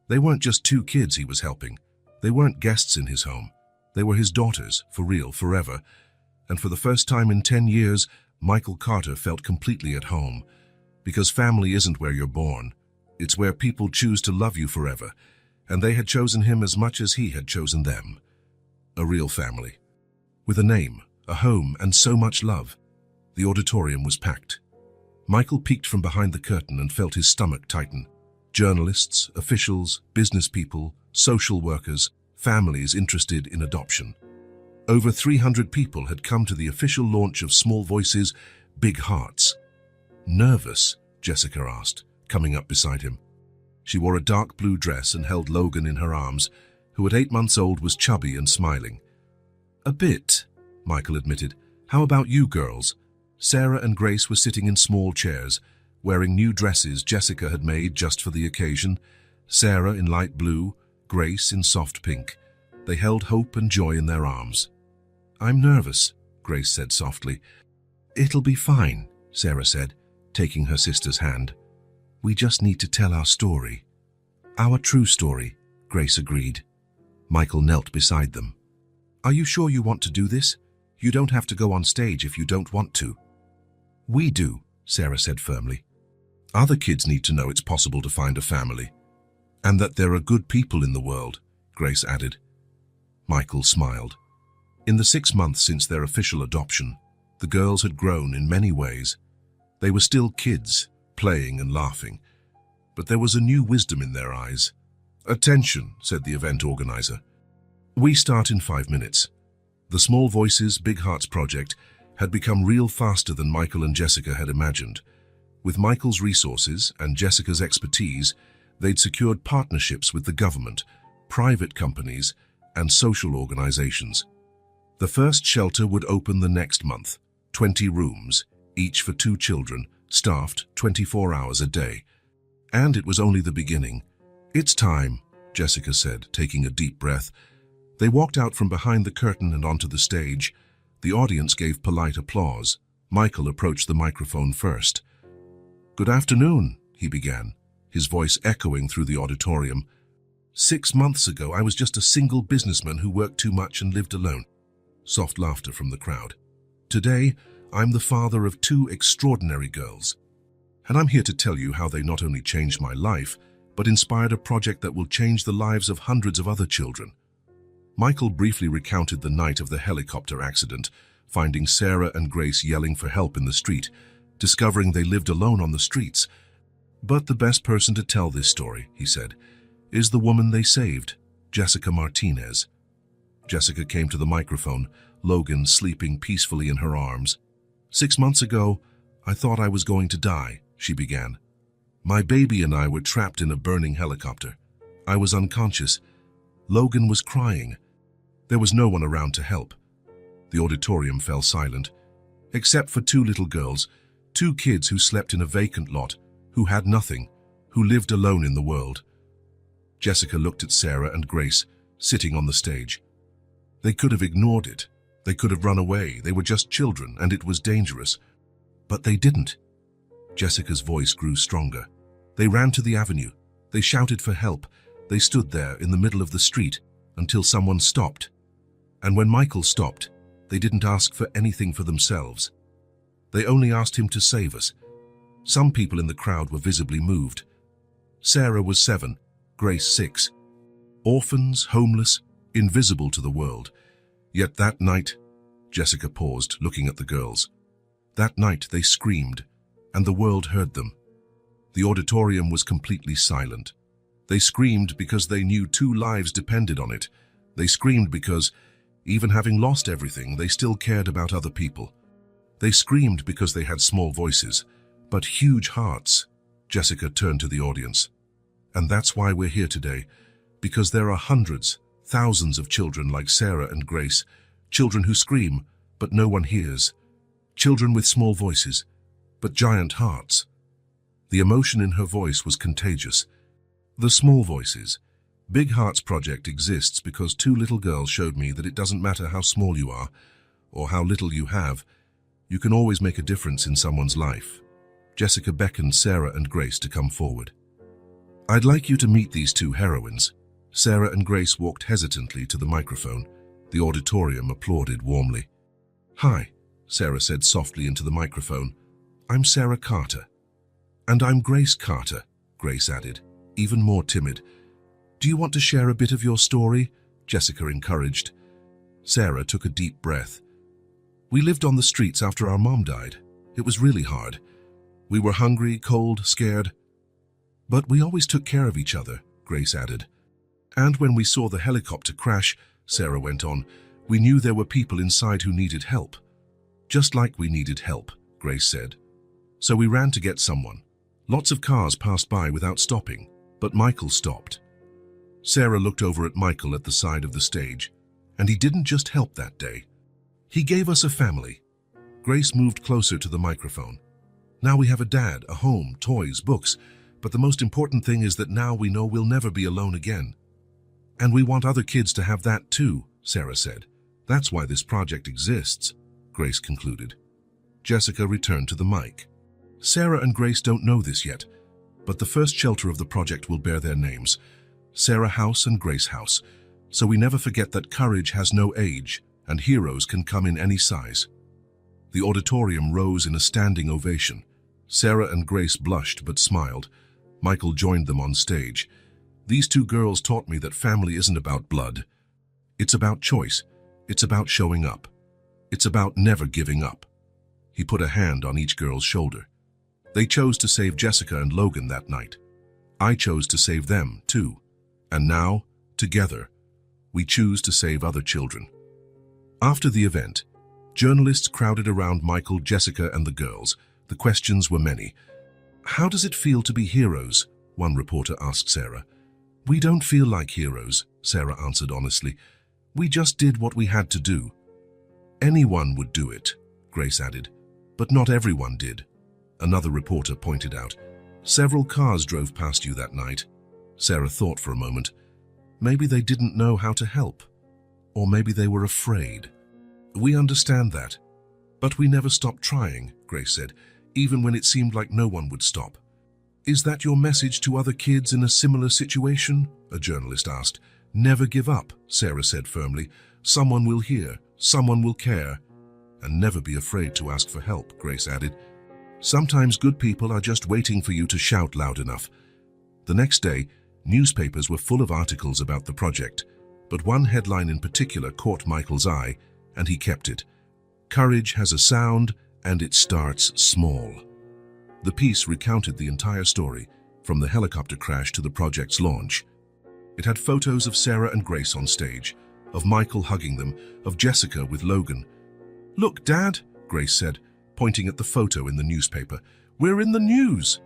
[SPEAKER 1] They weren't just two kids he was helping. They weren't guests in his home. They were his daughters, for real, forever. And for the first time in 10 years, Michael Carter felt completely at home. Because family isn't where you're born. It's where people choose to love you forever. And they had chosen him as much as he had chosen them. A real family. With a name, a home, and so much love. The auditorium was packed. Michael peeked from behind the curtain and felt his stomach tighten. Journalists, officials, business people, social workers, families interested in adoption. Over 300 people had come to the official launch of Small Voices, Big Hearts. Nervous? Jessica asked, coming up beside him. She wore a dark blue dress and held Logan in her arms, who at 8 months old was chubby and smiling. A bit, Michael admitted. How about you girls? Sarah and Grace were sitting in small chairs, wearing new dresses Jessica had made just for the occasion. Sarah in light blue, Grace in soft pink. They held hope and joy in their arms. I'm nervous, Grace said softly. It'll be fine, Sarah said, taking her sister's hand. We just need to tell our story. Our true story, Grace agreed. Michael knelt beside them. Are you sure you want to do this? You don't have to go on stage if you don't want to. We do, Sarah said firmly. Other kids need to know it's possible to find a family. And that there are good people in the world, Grace added. Michael smiled. In the 6 months since their official adoption, the girls had grown in many ways. They were still kids, playing and laughing. But there was a new wisdom in their eyes. Attention, said the event organizer. We start in 5 minutes. The Small Voices, Big Hearts project had become real faster than Michael and Jessica had imagined. With Michael's resources and Jessica's expertise, they'd secured partnerships with the government, private companies, and social organizations. The first shelter would open the next month, 20 rooms, each for 2 children, staffed 24 hours a day. And it was only the beginning. It's time, Jessica said, taking a deep breath. They walked out from behind the curtain and onto the stage. The audience gave polite applause. Michael approached the microphone first. Good afternoon, he began, his voice echoing through the auditorium. 6 months ago, I was just a single businessman who worked too much and lived alone. Soft laughter from the crowd. Today, I'm the father of 2 extraordinary girls. And I'm here to tell you how they not only changed my life, but inspired a project that will change the lives of hundreds of other children. Michael briefly recounted the night of the helicopter accident, finding Sarah and Grace yelling for help in the street, discovering they lived alone on the streets. But the best person to tell this story, he said, is the woman they saved, Jessica Martinez. Jessica came to the microphone, Logan sleeping peacefully in her arms. 6 months ago, I thought I was going to die, she began. My baby and I were trapped in a burning helicopter. I was unconscious. Logan was crying. There was no one around to help. The auditorium fell silent, except for 2 little girls, 2 kids who slept in a vacant lot, who had nothing, who lived alone in the world. Jessica looked at Sarah and Grace, sitting on the stage. They could have ignored it. They could have run away. They were just children, and it was dangerous. But they didn't. Jessica's voice grew stronger. They ran to the avenue. They shouted for help. They stood there in the middle of the street until someone stopped. And when Michael stopped, they didn't ask for anything for themselves. They only asked him to save us. Some people in the crowd were visibly moved. Sarah was 7, Grace 6. Orphans, homeless, invisible to the world. Yet that night, Jessica paused, looking at the girls. That night they screamed, and the world heard them. The auditorium was completely silent. They screamed because they knew 2 lives depended on it. They screamed because, even having lost everything, they still cared about other people. They screamed because they had small voices, but huge hearts. Jessica turned to the audience. And that's why we're here today, Because there are hundreds, thousands of children like Sarah and Grace, children who scream, but no one hears, children with small voices, but giant hearts. The emotion in her voice was contagious. The small voices. Big Hearts Project exists because two little girls showed me that it doesn't matter how small you are, or how little you have, you can always make a difference in someone's life. Jessica beckoned Sarah and Grace to come forward. I'd like you to meet these two heroines. Sarah and Grace walked hesitantly to the microphone. The auditorium applauded warmly. Hi, Sarah said softly into the microphone. I'm Sarah Carter. And I'm Grace Carter, Grace added, even more timid. Do you want to share a bit of your story? Jessica encouraged. Sarah took a deep breath. We lived on the streets after our mom died. It was really hard. We were hungry, cold, scared. But we always took care of each other, Grace added. And when we saw the helicopter crash, Sarah went on, we knew there were people inside who needed help. Just like we needed help, Grace said. So we ran to get someone. Lots of cars passed by without stopping, but Michael stopped. Sarah looked over at Michael at the side of the stage, and he didn't just help that day. He gave us a family. Grace moved closer to the microphone. Now we have a dad, a home, toys, books, but the most important thing is that now we know we'll never be alone again. And we want other kids to have that too, Sarah said. That's why this project exists, Grace concluded. Jessica returned to the mic. Sarah and Grace don't know this yet, but the first shelter of the project will bear their names, Sarah House and Grace House, so we never forget that courage has no age and heroes can come in any size. The auditorium rose in a standing ovation. Sarah and Grace blushed but smiled. Michael joined them on stage. These two girls taught me that family isn't about blood. It's about choice. It's about showing up. It's about never giving up. He put a hand on each girl's shoulder. They chose to save Jessica and Logan that night. I chose to save them, too. And now, together, we choose to save other children. After the event, journalists crowded around Michael, Jessica, and the girls. The questions were many. How does it feel to be heroes? One reporter asked Sarah. We don't feel like heroes, Sarah answered honestly. We just did what we had to do. Anyone would do it, Grace added, but not everyone did. Another reporter pointed out. Several cars drove past you that night. Sarah thought for a moment. Maybe they didn't know how to help. Or maybe they were afraid. We understand that. But we never stopped trying, Grace said, even when it seemed like no one would stop. Is that your message to other kids in a similar situation? A journalist asked. Never give up, Sarah said firmly. Someone will hear, someone will care. And never be afraid to ask for help, Grace added. Sometimes good people are just waiting for you to shout loud enough. The next day, newspapers were full of articles about the project, but one headline in particular caught Michael's eye, and he kept it. Courage has a sound, and it starts small. The piece recounted the entire story, from the helicopter crash to the project's launch. It had photos of Sarah and Grace on stage, of Michael hugging them, of Jessica with Logan. Look, Dad, Grace said, pointing at the photo in the newspaper. We're in the news.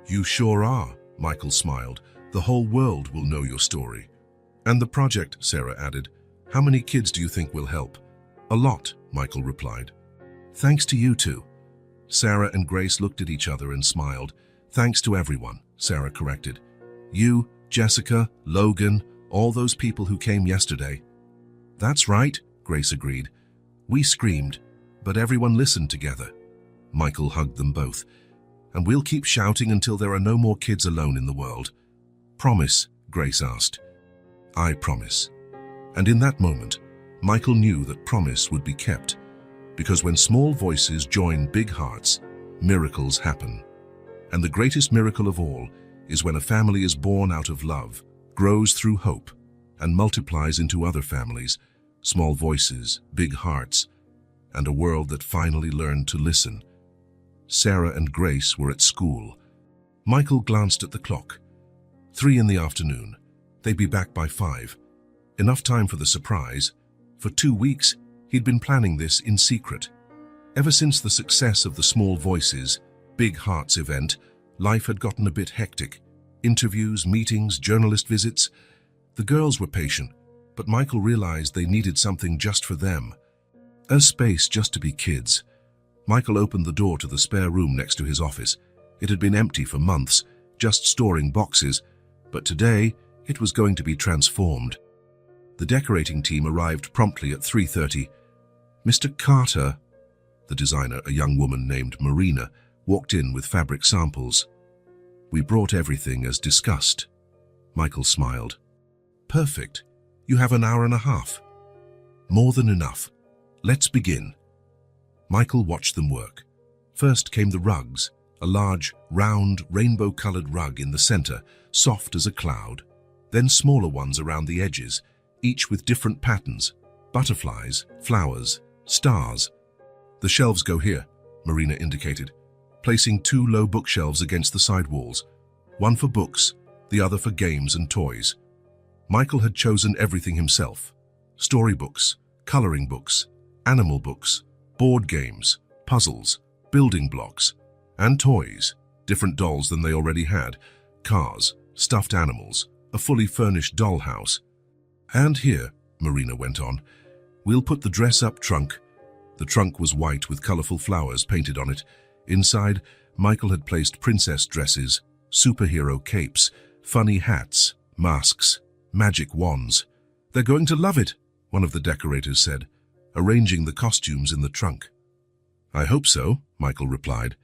[SPEAKER 1] You sure are, Michael smiled. The whole world will know your story. And the project, Sarah added. How many kids do you think will help? A lot, Michael replied. Thanks to you two. Sarah and Grace looked at each other and smiled. Thanks to everyone, Sarah corrected. You, Jessica, Logan, all those people who came yesterday. That's right, Grace agreed. We screamed, but everyone listened together. Michael hugged them both. And we'll keep shouting until there are no more kids alone in the world. Promise, Grace asked. I promise. And in that moment, Michael knew that promise would be kept. Because when small voices join big hearts, miracles happen. And the greatest miracle of all is when a family is born out of love, grows through hope, and multiplies into other families, small voices, big hearts, and a world that finally learned to listen. Sarah and Grace were at school. Michael glanced at the clock. 3 in the afternoon. They'd be back by 5. Enough time for the surprise. For 2 weeks, he'd been planning this in secret. Ever since the success of the Small Voices, Big Hearts event, life had gotten a bit hectic. Interviews, meetings, journalist visits. The girls were patient, but Michael realized they needed something just for them. A space just to be kids. Michael opened the door to the spare room next to his office. It had been empty for months, just storing boxes, but today it was going to be transformed. The decorating team arrived promptly at 3:30. Mr. Carter, the designer, a young woman named Marina, walked in with fabric samples. "We brought everything as discussed." Michael smiled. "Perfect. You have an hour and a half." "More than enough. Let's begin." Michael watched them work. First came the rugs, a large, round, rainbow-colored rug in the center, soft as a cloud. Then smaller ones around the edges, each with different patterns: butterflies, flowers, stars. "The shelves go here," Marina indicated, placing 2 low bookshelves against the side walls, one for books, the other for games and toys. Michael had chosen everything himself: storybooks, coloring books, animal books, board games, puzzles, building blocks, and toys, different dolls than they already had, cars, stuffed animals, a fully furnished dollhouse. "And here," Marina went on, "we'll put the dress-up trunk." The trunk was white with colorful flowers painted on it. Inside, Michael had placed princess dresses, superhero capes, funny hats, masks, magic wands. "They're going to love it," one of the decorators said, arranging the costumes in the trunk. "I hope so," Michael replied.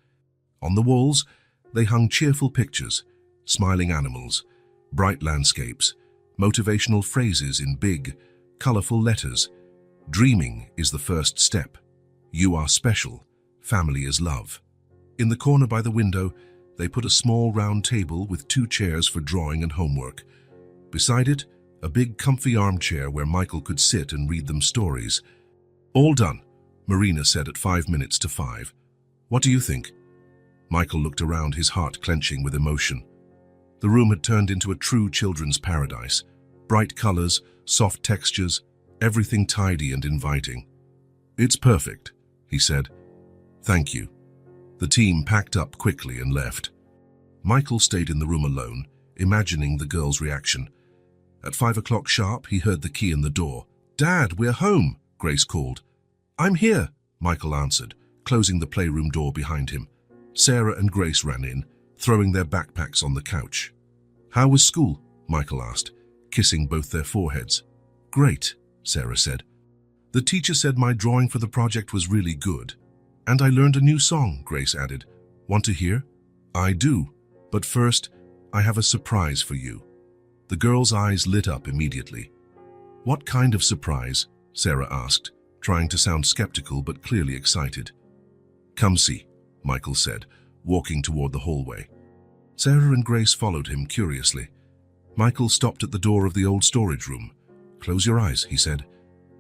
[SPEAKER 1] On the walls, they hung cheerful pictures, smiling animals, bright landscapes, motivational phrases in big, colorful letters. "Dreaming is the first step. You are special. Family is love." In the corner by the window, they put a small round table with 2 chairs for drawing and homework. Beside it, a big comfy armchair where Michael could sit and read them stories. "All done," Marina said at 5 minutes to 5. "What do you think?" Michael looked around, his heart clenching with emotion. The room had turned into a true children's paradise. Bright colors, soft textures, everything tidy and inviting. "It's perfect," he said. "Thank you." The team packed up quickly and left. Michael stayed in the room alone, imagining the girls' reaction. At 5 o'clock sharp, he heard the key in the door. "Dad, we're home," Grace called. "I'm here," Michael answered, closing the playroom door behind him. Sarah and Grace ran in, throwing their backpacks on the couch. "How was school?" Michael asked, kissing both their foreheads. "Great," Sarah said. "The teacher said my drawing for the project was really good. And I learned a new song," Grace added. "Want to hear?" "I do. But first, I have a surprise for you." The girl's eyes lit up immediately. "What kind of surprise?" Sarah asked, trying to sound skeptical but clearly excited. "Come see," Michael said, walking toward the hallway. Sarah and Grace followed him curiously. Michael stopped at the door of the old storage room. "Close your eyes," he said.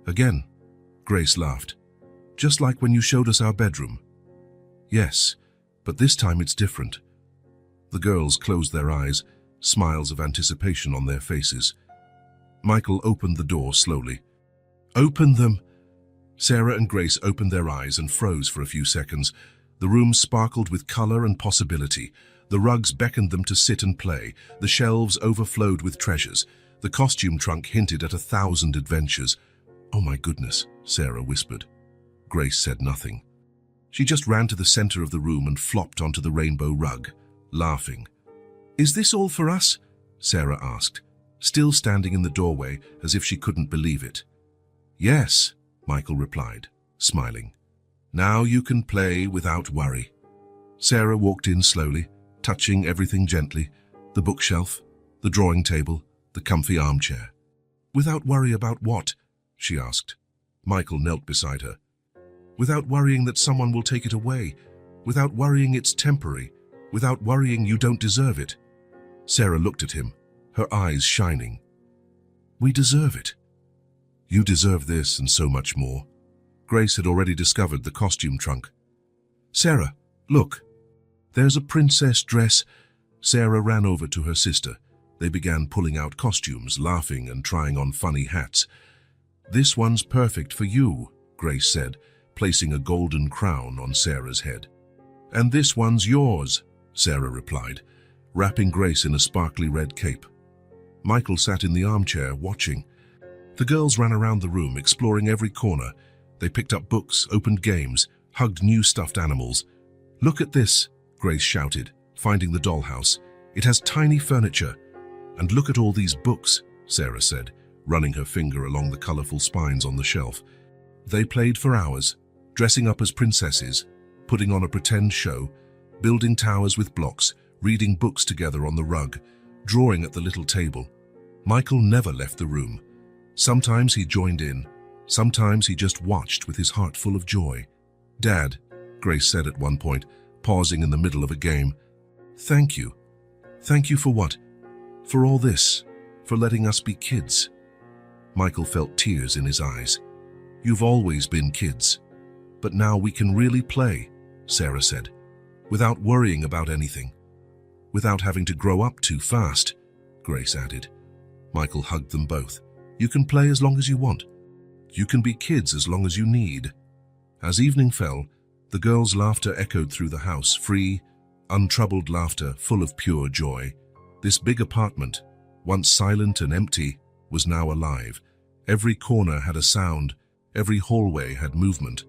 [SPEAKER 1] "Again." Grace laughed. "Just like when you showed us our bedroom." "Yes, but this time it's different." The girls closed their eyes, smiles of anticipation on their faces. Michael opened the door slowly. "Open them!" Sarah and Grace opened their eyes and froze for a few seconds. The room sparkled with color and possibility. The rugs beckoned them to sit and play. The shelves overflowed with treasures. The costume trunk hinted at 1,000 adventures. "Oh my goodness," Sarah whispered. Grace said nothing. She just ran to the center of the room and flopped onto the rainbow rug, laughing. "Is this all for us?" Sarah asked, still standing in the doorway as if she couldn't believe it. "Yes," Michael replied, smiling. "Now you can play without worry." Sarah walked in slowly, touching everything gently, the bookshelf, the drawing table, the comfy armchair. "Without worry about what?" she asked. Michael knelt beside her. "Without worrying that someone will take it away, without worrying it's temporary, without worrying you don't deserve it." Sarah looked at him, her eyes shining. "We deserve it. You deserve this and so much more." Grace had already discovered the costume trunk. "Sarah, look. There's a princess dress." Sarah ran over to her sister. They began pulling out costumes, laughing and trying on funny hats. "This one's perfect for you," Grace said, placing a golden crown on Sarah's head. "And this one's yours," Sarah replied, wrapping Grace in a sparkly red cape. Michael sat in the armchair, watching. The girls ran around the room, exploring every corner. They picked up books, opened games, hugged new stuffed animals. "Look at this," Grace shouted, finding the dollhouse. "It has tiny furniture." "And look at all these books," Sarah said, running her finger along the colorful spines on the shelf. They played for hours, dressing up as princesses, putting on a pretend show, building towers with blocks, reading books together on the rug, drawing at the little table. Michael never left the room. Sometimes he joined in, sometimes he just watched with his heart full of joy. "Dad," Grace said at one point, pausing in the middle of a game. "Thank you. Thank you for what? For all this, for letting us be kids." Michael felt tears in his eyes. "You've always been kids. But now we can really play," Sarah said, "without worrying about anything. Without having to grow up too fast," Grace added. Michael hugged them both. "You can play as long as you want. You can be kids as long as you need." As evening fell, the girls' laughter echoed through the house, free, untroubled laughter full of pure joy. This big apartment, once silent and empty, was now alive. Every corner had a sound, every hallway had movement.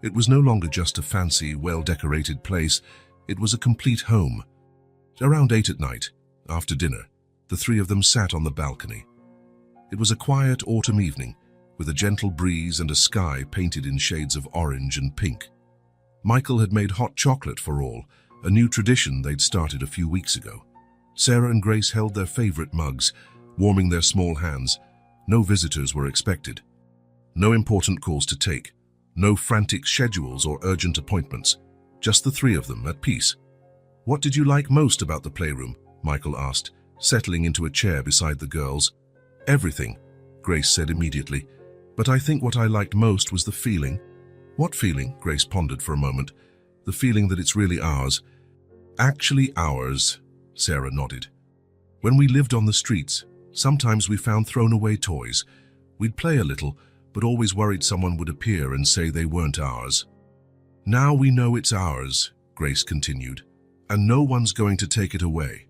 [SPEAKER 1] It was no longer just a fancy, well-decorated place, it was a complete home. Around 8 at night, after dinner, the three of them sat on the balcony. It was a quiet autumn evening, with a gentle breeze and a sky painted in shades of orange and pink. Michael had made hot chocolate for all, a new tradition they'd started a few weeks ago. Sarah and Grace held their favorite mugs, warming their small hands. No visitors were expected. No important calls to take. No frantic schedules or urgent appointments. Just the three of them at peace. "What did you like most about the playroom?" Michael asked, settling into a chair beside the girls. "Everything," Grace said immediately. "But I think what I liked most was the feeling." "What feeling?" Grace pondered for a moment. "The feeling that it's really ours." "Actually ours," Sarah nodded. "When we lived on the streets, sometimes we found thrown-away toys. We'd play a little, but always worried someone would appear and say they weren't ours. Now we know it's ours," Grace continued, "and no one's going to take it away."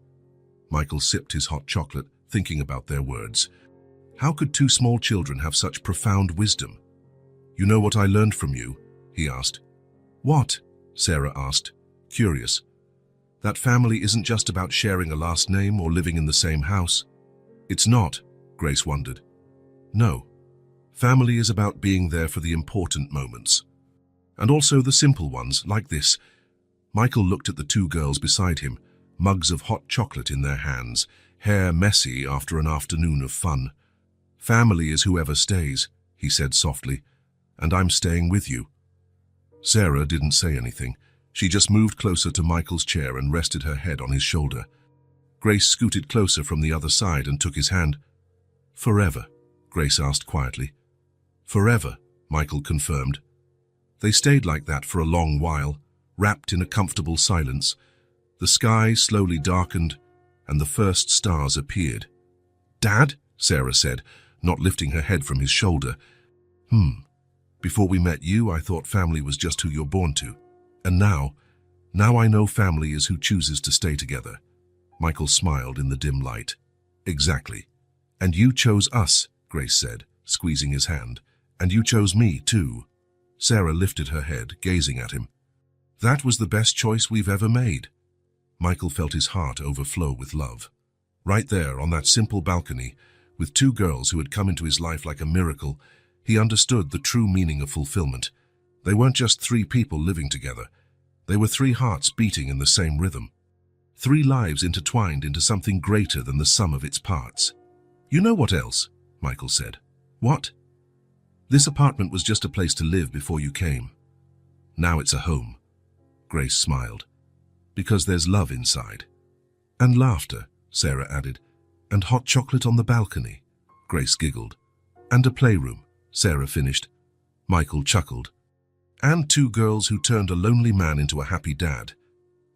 [SPEAKER 1] Michael sipped his hot chocolate, thinking about their words. How could two small children have such profound wisdom? "You know what I learned from you?" he asked. "What?" Sarah asked, curious. "That family isn't just about sharing a last name or living in the same house." "It's not," Grace wondered. "No. Family is about being there for the important moments. And also the simple ones, like this." Michael looked at the two girls beside him, mugs of hot chocolate in their hands, hair messy after an afternoon of fun. "Family is whoever stays," he said softly, "and I'm staying with you." Sarah didn't say anything. She just moved closer to Michael's chair and rested her head on his shoulder. Grace scooted closer from the other side and took his hand. "Forever?" Grace asked quietly. "Forever," Michael confirmed. They stayed like that for a long while, wrapped in a comfortable silence. The sky slowly darkened, and the first stars appeared. "Dad?" Sarah said, not lifting her head from his shoulder. Before we met you, I thought family was just who you're born to. And now I know family is who chooses to stay together." Michael smiled in the dim light. "Exactly. And you chose us," Grace said, squeezing his hand. "And you chose me, too." Sarah lifted her head, gazing at him. "That was the best choice we've ever made." Michael felt his heart overflow with love. Right there, on that simple balcony, with two girls who had come into his life like a miracle, he understood the true meaning of fulfillment. They weren't just three people living together. They were three hearts beating in the same rhythm. Three lives intertwined into something greater than the sum of its parts. "You know what else?" Michael said. "What?" "This apartment was just a place to live before you came. Now it's a home." Grace smiled. "Because there's love inside." "And laughter," Sarah added. "And hot chocolate on the balcony." Grace giggled. "And a playroom," Sarah finished. Michael chuckled. "And two girls who turned a lonely man into a happy dad."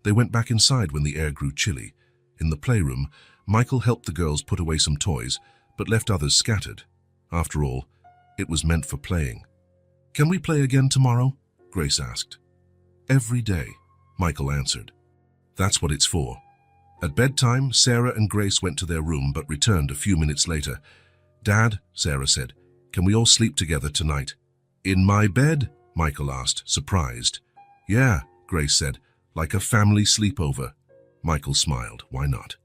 [SPEAKER 1] They went back inside when the air grew chilly. In the playroom, Michael helped the girls put away some toys, but left others scattered. After all, it was meant for playing. "Can we play again tomorrow?" Grace asked. "Every day," Michael answered. "That's what it's for." At bedtime, Sarah and Grace went to their room but returned a few minutes later. "Dad," Sarah said, "can we all sleep together tonight?" "In my bed?" Michael asked, surprised. "Yeah," Grace said, "like a family sleepover." Michael smiled. Why not?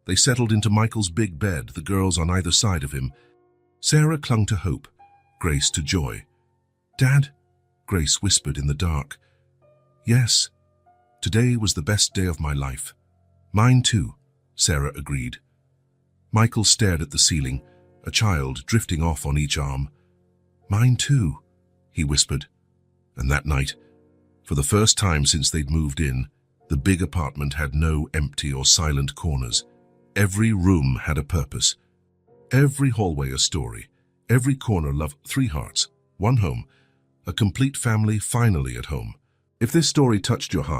[SPEAKER 1] They settled into Michael's big bed, the girls on either side of him. Sarah clung to hope, Grace to joy. "Dad?" Grace whispered in the dark. "Yes. Today was the best day of my life." "Mine too," Sarah agreed. Michael stared at the ceiling, a child drifting off on each arm. "Mine too," he whispered. And that night, for the first time since they'd moved in, the big apartment had no empty or silent corners. Every room had a purpose. Every hallway a story. Every corner loved. 3 hearts, 1 home. A complete family finally at home. If this story touched your heart,